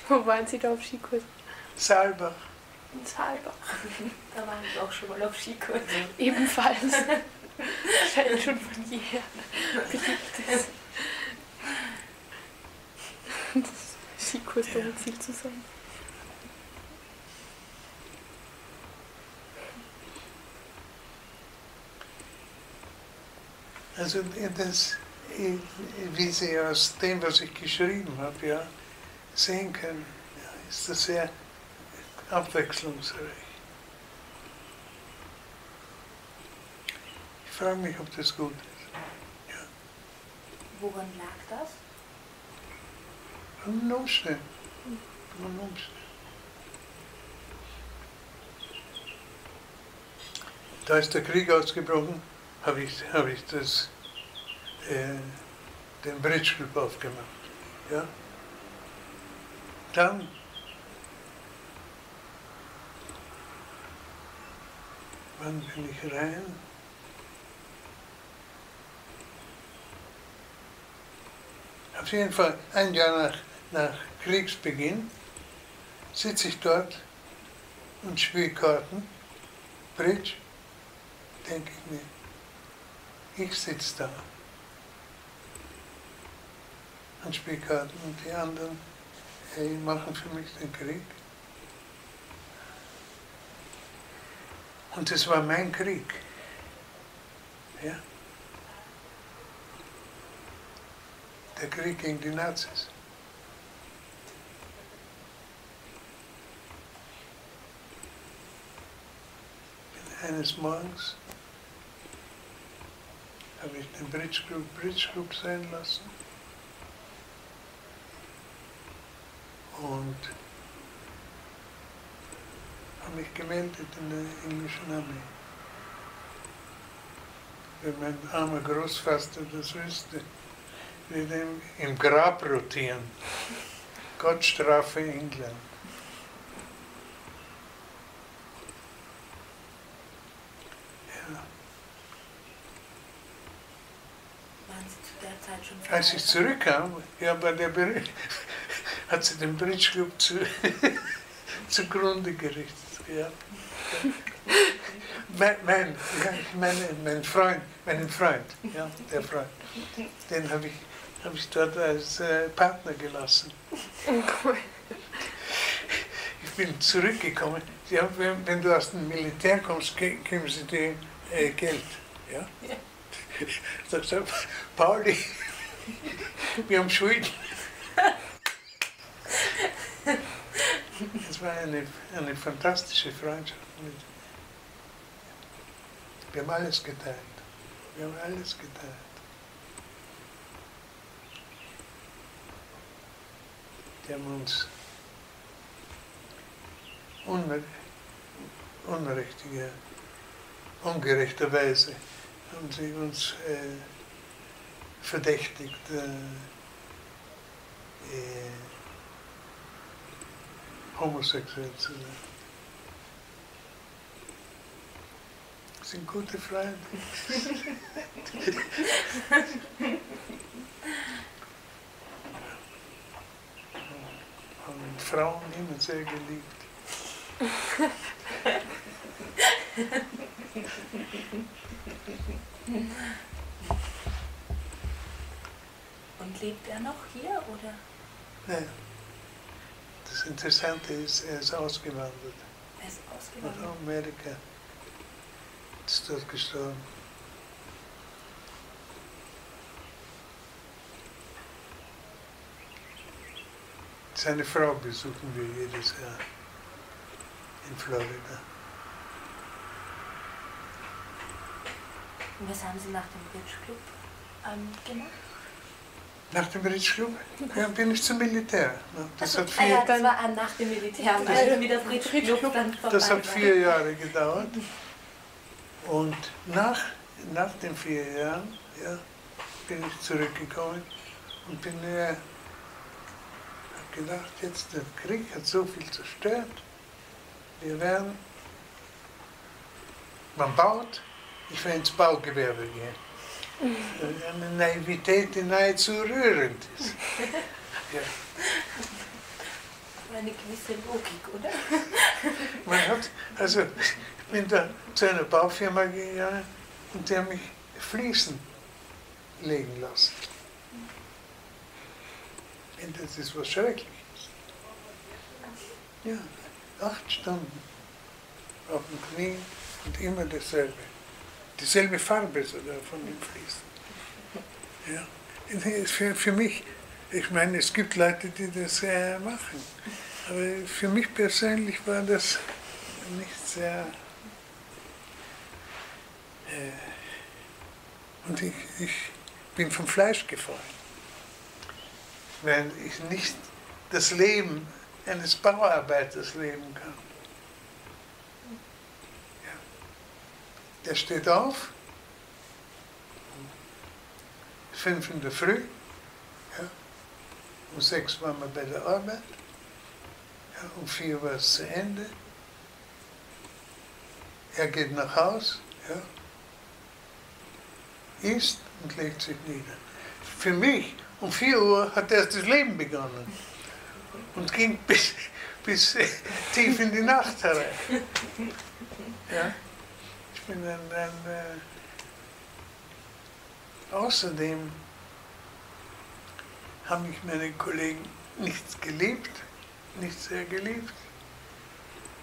Wo waren Sie da auf Skikurs? Saalbach. In Saalbach. Da war ich auch schon mal auf Skikurs. Ebenfalls. Scheint schon von jeher beliebtes Skikursdomizil zu sein. Also das, wie Sie aus dem, was ich geschrieben habe, ja, sehen können, ja, ist das sehr abwechslungsreich. Ich frage mich, ob das gut ist. Ja. Woran lag das? An den Umständen. An den Umständen. Da ist der Krieg ausgebrochen, habe ich den Bridge Club aufgemacht. Ja? Dann wann bin ich rein? Auf jeden Fall ein Jahr nach Kriegsbeginn sitze ich dort und spiele Karten, Bridge, denke ich mir. Ich sitze da und spiele Karten und die anderen machen für mich den Krieg. Und es war mein Krieg. Ja? Der Krieg gegen die Nazis. Bin eines Morgens habe ich den Bridge Group sein lassen. Und habe mich gemeldet in der englischen Armee. Wenn mein armer Großvater das wüsste, würde im Grab rotieren. Gott strafe England. Ja. Waren Sie zu der Zeit schon verheiratet? Als ich zurückkam, ja, bei der hat sie den Bridge Club zugrunde gerichtet. Ja. Meinen Freund, ja, der Freund, den habe ich dort als Partner gelassen. Ich bin zurückgekommen. Ja, wenn du aus dem Militär kommst, geben sie dir Geld. Ja? Sagst du, Pauli, wir haben Schulden. Es war eine fantastische Freundschaft. Wir haben alles geteilt. Wir haben alles geteilt. Die haben uns ungerechterweise haben sie uns verdächtigt, homosexuell zu sein. Das sind gute Freunde. Haben Frauen immer sehr geliebt. Und lebt er noch hier, oder? Nein. Das Interessante ist, er ist ausgewandert. Er ist ausgewandert? Nach Amerika. Ist dort gestorben. Seine Frau besuchen wir jedes Jahr in Florida. Und was haben Sie nach dem Bridge Club gemacht? Nach dem Bridge Club bin ich zum Militär. Das hat das war nach dem Militär, wie der Bridge Club dann vorbei das hat 4 Jahre gedauert. Und nach den 4 Jahren bin ich zurückgekommen und habe gedacht, jetzt der Krieg hat so viel zerstört. Man baut, ich will ins Baugewerbe gehen. Eine Naivität, die nahezu rührend ist. Ja. Eine gewisse Logik, oder? Ich bin da zu einer Baufirma gegangen und die haben mich Fliesen legen lassen. Und das ist was Schreckliches. Ja, 8 Stunden auf dem Knie und immer dasselbe. Dieselbe Farbe sogar von den Fliesen. Ja. Für mich, ich meine, es gibt Leute, die das machen, aber für mich persönlich war das nicht sehr... Und ich bin vom Fleisch gefallen, weil ich nicht das Leben eines Bauarbeiters leben kann. Ja. Der steht auf, um 5 in der Früh, um 6 waren wir bei der Arbeit, um 4 war es zu Ende. Er geht nach Haus, isst und legt sich nieder. Für mich, um 4 Uhr hat erst das Leben begonnen und ging bis tief in die Nacht herein. Ja? Ich bin außerdem haben mich meine Kollegen nicht geliebt, nicht sehr geliebt.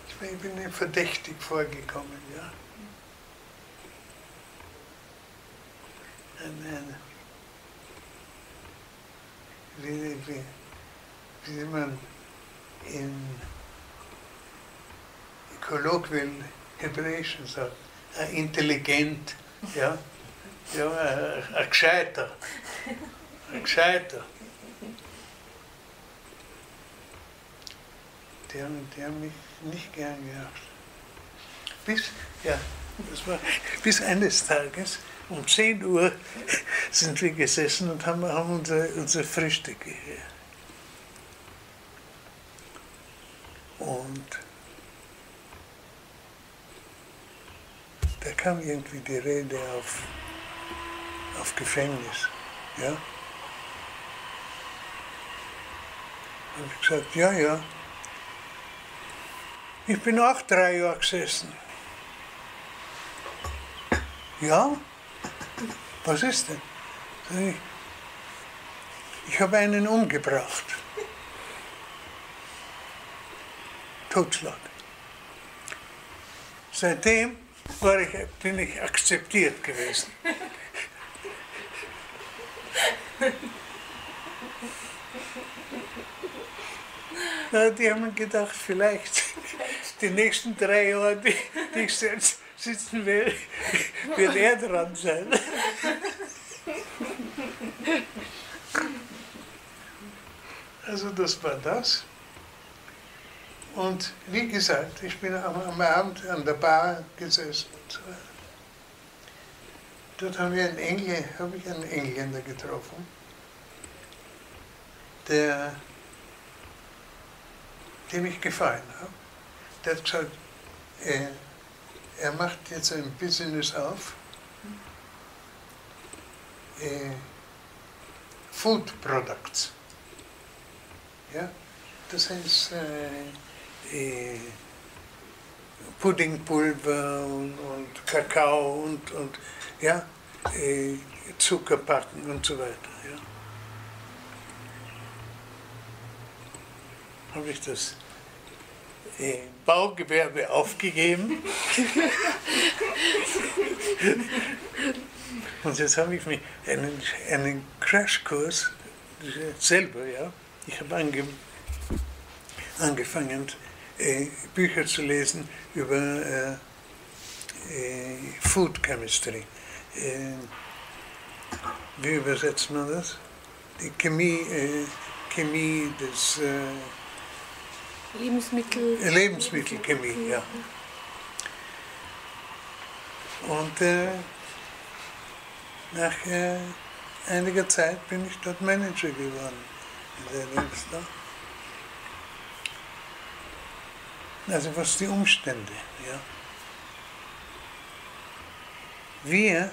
Ich bin ihnen verdächtig vorgekommen, ja. Wie man in kolloquial Hebräischen sagt, intelligent, ja, Ja, ein Gescheiter. Ein Gescheiter. Die haben mich nicht gern gehabt. Bis eines Tages um 10 Uhr sind wir gesessen und haben unser Frühstück gehört. Und da kam irgendwie die Rede auf Gefängnis. Ja? Und ich gesagt, ja. Ich bin auch 3 Jahre gesessen. Ja? Was ist denn? Sag ich habe einen umgebracht. Totschlag. Seitdem bin ich akzeptiert gewesen. Na, die haben gedacht, vielleicht die nächsten 3 Jahre, die ich sitzen will, wird er dran sein. Also das war das. Und wie gesagt, ich bin am Abend an der Bar gesessen und so weiter. Dort habe ich einen Engländer getroffen, dem ich gefallen habe. Der hat gesagt, er macht jetzt ein Business auf, Food Products. Ja? Das heißt Puddingpulver und Kakao und ja, Zuckerpacken und so weiter. Ja. Habe ich das Baugewerbe aufgegeben. Und jetzt habe ich mich einen Crashkurs selber, ja, ich habe angefangen, Bücher zu lesen über Food Chemistry. Wie übersetzt man das? Die Chemie des Lebensmittelchemie, ja. Und nach einiger Zeit bin ich dort Manager geworden in der Lebensdorf. Also was die Umstände, ja. Wir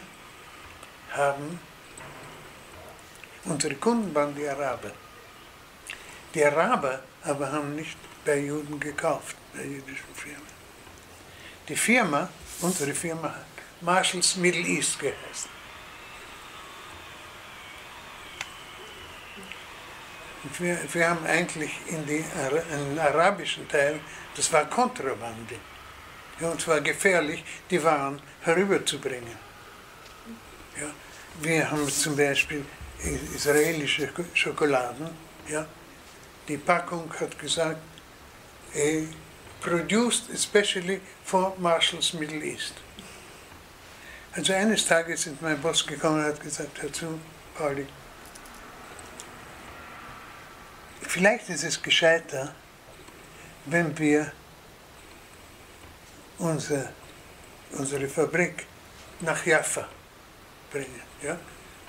haben, unsere Kunden waren die Araber. Die Araber aber haben nicht bei Juden gekauft, bei jüdischen Firmen. Die Firma, unsere Firma hat Marshalls Middle East geheißen. Und wir haben eigentlich in den arabischen Teil, das war Kontrabande. Ja, und es war gefährlich, die Waren herüberzubringen. Ja, wir haben zum Beispiel israelische Schokoladen. Ja, die Packung hat gesagt, produced especially for Marshalls Middle East. Also eines Tages ist mein Boss gekommen und hat gesagt, hör zu, Pauli, vielleicht ist es gescheiter, wenn wir unsere Fabrik nach Jaffa bringen. Ja?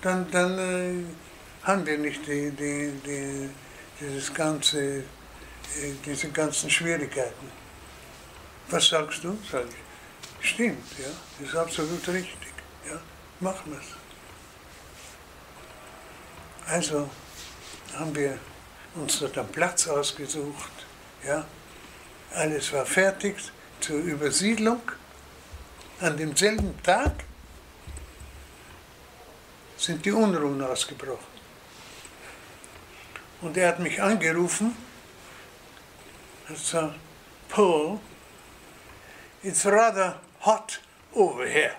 Dann haben wir nicht diese ganzen Schwierigkeiten. Was sagst du? Sag ich. Stimmt, ja, das ist absolut richtig. Ja, machen wir es. Also haben wir uns dort einen Platz ausgesucht. Ja, alles war fertig zur Übersiedlung. An demselben Tag sind die Unruhen ausgebrochen. Und er hat mich angerufen und gesagt, Paul, it's rather hot over here.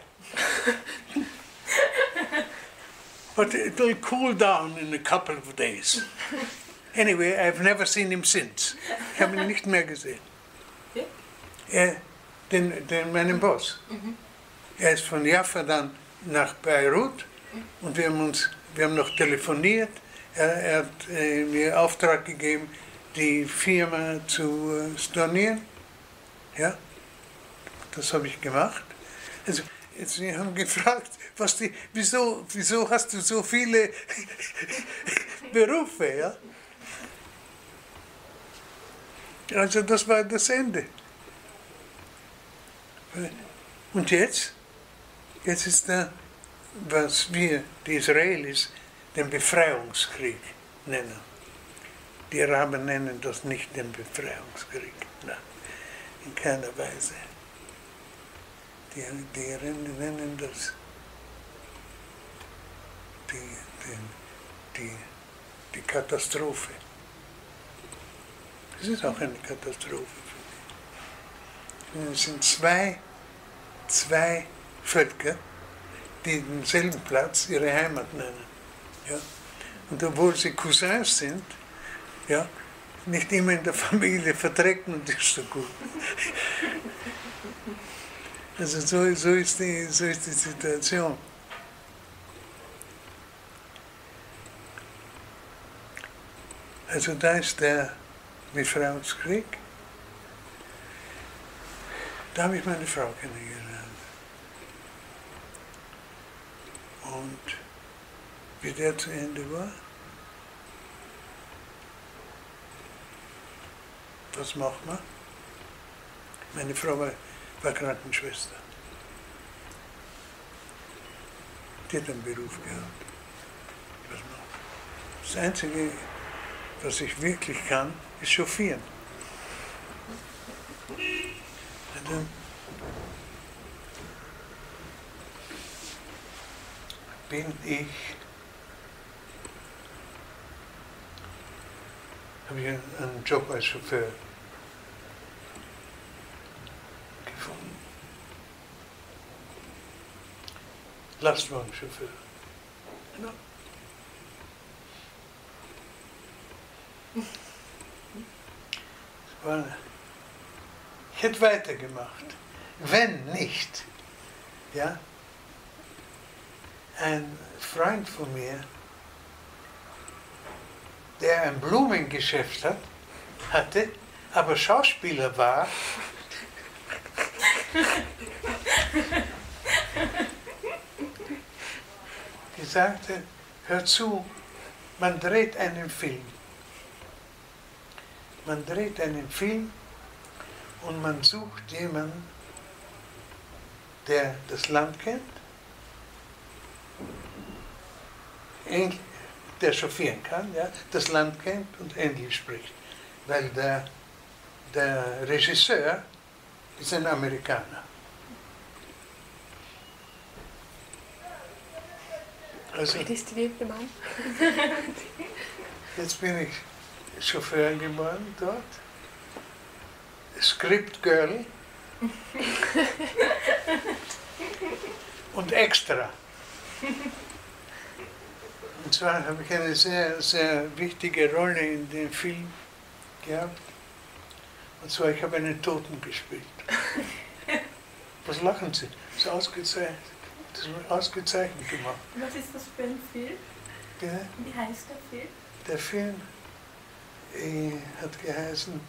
But it will cool down in a couple of days. Anyway, I've never seen him since. Ich habe ihn nicht mehr gesehen. Meinen Boss. Er ist von Jaffa dann nach Beirut und wir haben noch telefoniert. Er hat mir Auftrag gegeben, die Firma zu stornieren. Ja, das habe ich gemacht. Also, jetzt, wir haben gefragt, wieso hast du so viele Berufe? Ja? Also das war das Ende. Und jetzt ist da, was wir, die Israelis, den Befreiungskrieg nennen. Die Araber nennen das nicht den Befreiungskrieg. Nein, in keiner Weise. Die nennen das die Katastrophe. Es ist auch eine Katastrophe für mich. Es sind zwei Völker, die denselben Platz ihre Heimat nennen. Ja? Und obwohl sie Cousins sind, ja, nicht immer in der Familie verträgt man sich so gut. Also so ist die Situation. Also da ist der Befreiungskrieg. Da habe ich meine Frau kennengelernt. Und wie der zu Ende war, was macht man? Meine Frau war Krankenschwester. Die hat einen Beruf gehabt. Was macht man? Das Einzige, was ich wirklich kann, ist chauffieren. Also, habe ich einen Job als Chauffeur gefunden. Lastwagenchauffeur. Genau. Ich hätte weitergemacht, wenn nicht, ja, ein Freund von mir, der ein Blumengeschäft hatte, aber Schauspieler war, gesagt hat, hör zu, man dreht einen Film. Man dreht einen Film und man sucht jemanden, der das Land kennt, der chauffieren kann, ja, das Land kennt und Englisch spricht. Weil der Regisseur ist ein Amerikaner. Also, Prädestinierter Mann. Jetzt bin ich Chauffeur geworden dort. Script Girl. Und extra. Und zwar habe ich eine sehr, sehr wichtige Rolle in dem Film gehabt. Und zwar, ich habe einen Toten gespielt. Was lachen Sie? Das ist ausgezeichnet. Das ist ausgezeichnet gemacht. Was ist das für ein Film? Ja? Wie heißt der Film? Der Film hat geheißen,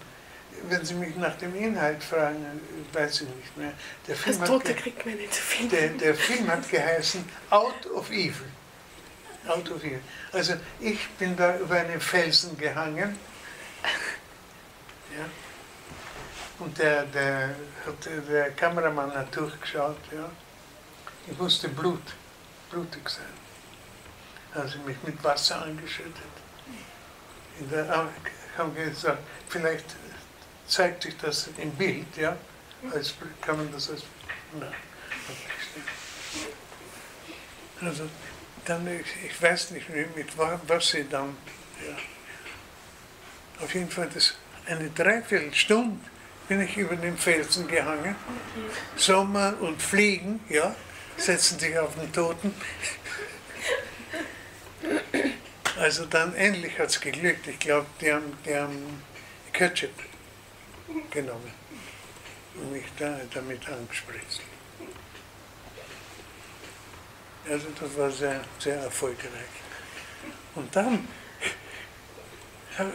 wenn Sie mich nach dem Inhalt fragen, weiß ich nicht mehr. Der Film das Tote kriegt man nicht so viel. Der Film hat geheißen Out of Evil. Out of Evil. Also ich bin da über einen Felsen gehangen. Ja. Und der Kameramann hat durchgeschaut. Ja. Ich musste blutig sein. Also mich mit Wasser angeschüttet. Haben gesagt, vielleicht zeigt sich das im Bild, ja? Kann man das als... Nein. Also dann, ich weiß nicht, mit was sie dann... Ja. Auf jeden Fall, eine Dreiviertelstunde bin ich über den Felsen gehangen. Okay. Sommer und Fliegen, ja, setzen sich auf den Toten. Also dann endlich hat es geglückt. Ich glaube, die haben Ketchup genommen und mich damit angespritzt. Also das war sehr, sehr erfolgreich. Und dann hat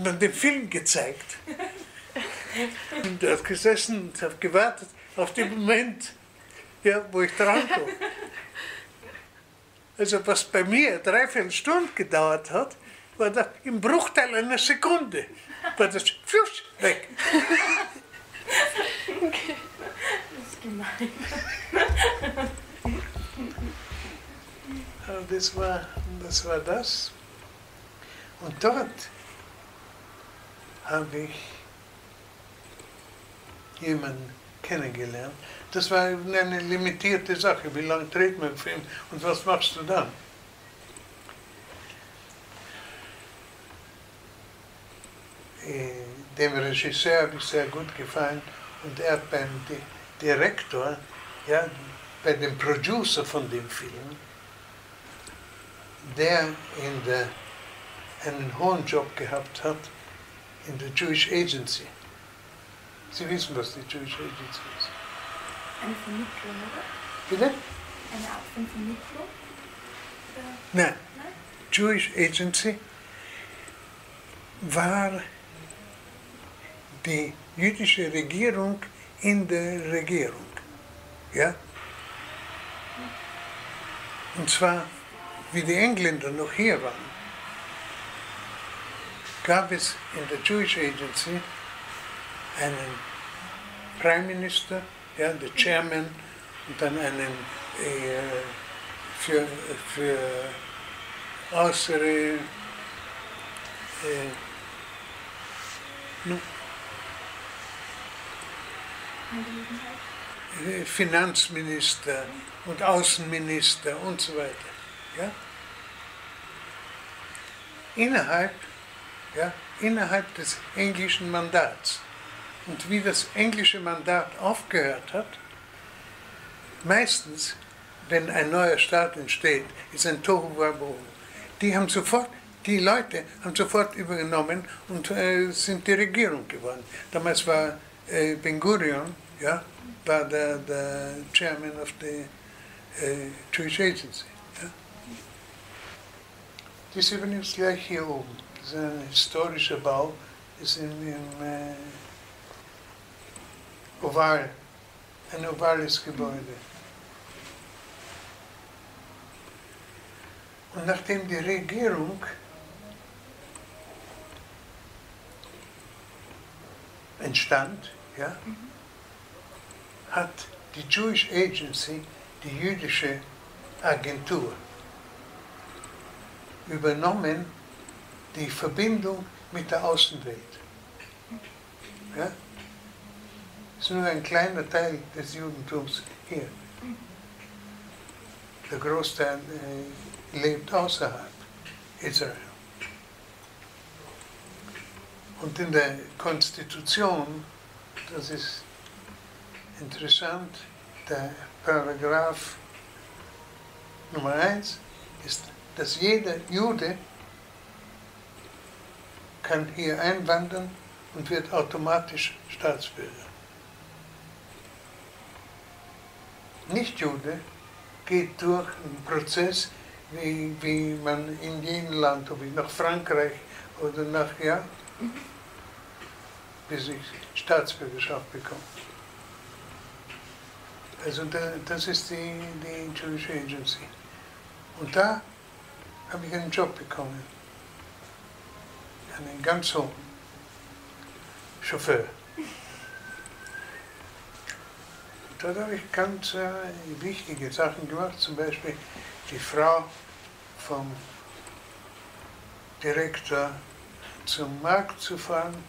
man den Film gezeigt. Und er hat gesessen und hat gewartet auf den Moment, ja, wo ich drankomme. Also was bei mir 3/4 Stunde gedauert hat, war das im Bruchteil einer Sekunde. War das flusch weg. Okay. Das ist gemein. Das war das. Und dort habe ich jemanden kennengelernt. Das war eine limitierte Sache. Wie lange dreht man einen Film und was machst du dann? Dem Regisseur habe ich sehr gut gefallen und er hat beim Direktor, ja, bei dem Producer von dem Film, der einen hohen Job gehabt hat in der Jewish Agency. Sie wissen, was die Jewish Agency ist. Eine Vermittlung, oder? Bitte? Eine Art von Vermittlung? Nein. Jewish Agency war die jüdische Regierung in der Regierung. Ja? Und zwar, wie die Engländer noch hier waren, gab es in der Jewish Agency einen Prime Minister, ja, der Chairman, und dann einen für äußere Finanzminister und Außenminister und so weiter. Ja? Innerhalb des englischen Mandats. Und wie das englische Mandat aufgehört hat, meistens, wenn ein neuer Staat entsteht, ist ein Tohu Wabohu. Die Leute haben sofort übergenommen und sind die Regierung geworden. Damals war Ben Gurion, ja, war der Chairman of the Jewish Agency. Ja. Die ist übrigens gleich hier oben. Das ist ein historischer Bau, ist im ein ovales Gebäude. Und nachdem die Regierung entstand, ja, hat die Jewish Agency, die jüdische Agentur, übernommen die Verbindung mit der Außenwelt. Ja? Das ist nur ein kleiner Teil des Judentums hier. Der Großteil lebt außerhalb Israel. Und in der Konstitution, das ist interessant, der Paragraph Nummer 1 ist, dass jeder Jude kann hier einwandern und wird automatisch Staatsbürger. Nicht-Jude geht durch einen Prozess, wie man in jedem Land, ob ich nach Frankreich oder nach, ja, bis ich Staatsbürgerschaft bekomme. Also das ist die Jewish Agency. Und da habe ich einen Job bekommen. Einen ganz hohen Chauffeur. Da habe ich ganz wichtige Sachen gemacht, zum Beispiel die Frau vom Direktor zum Markt zu fahren.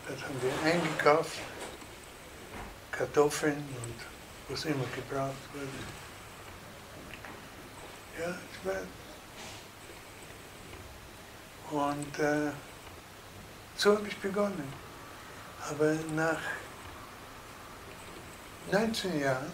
Das haben wir eingekauft, Kartoffeln und was immer gebraucht wurde. Ja, und so habe ich begonnen. Aber nach 19 Jahren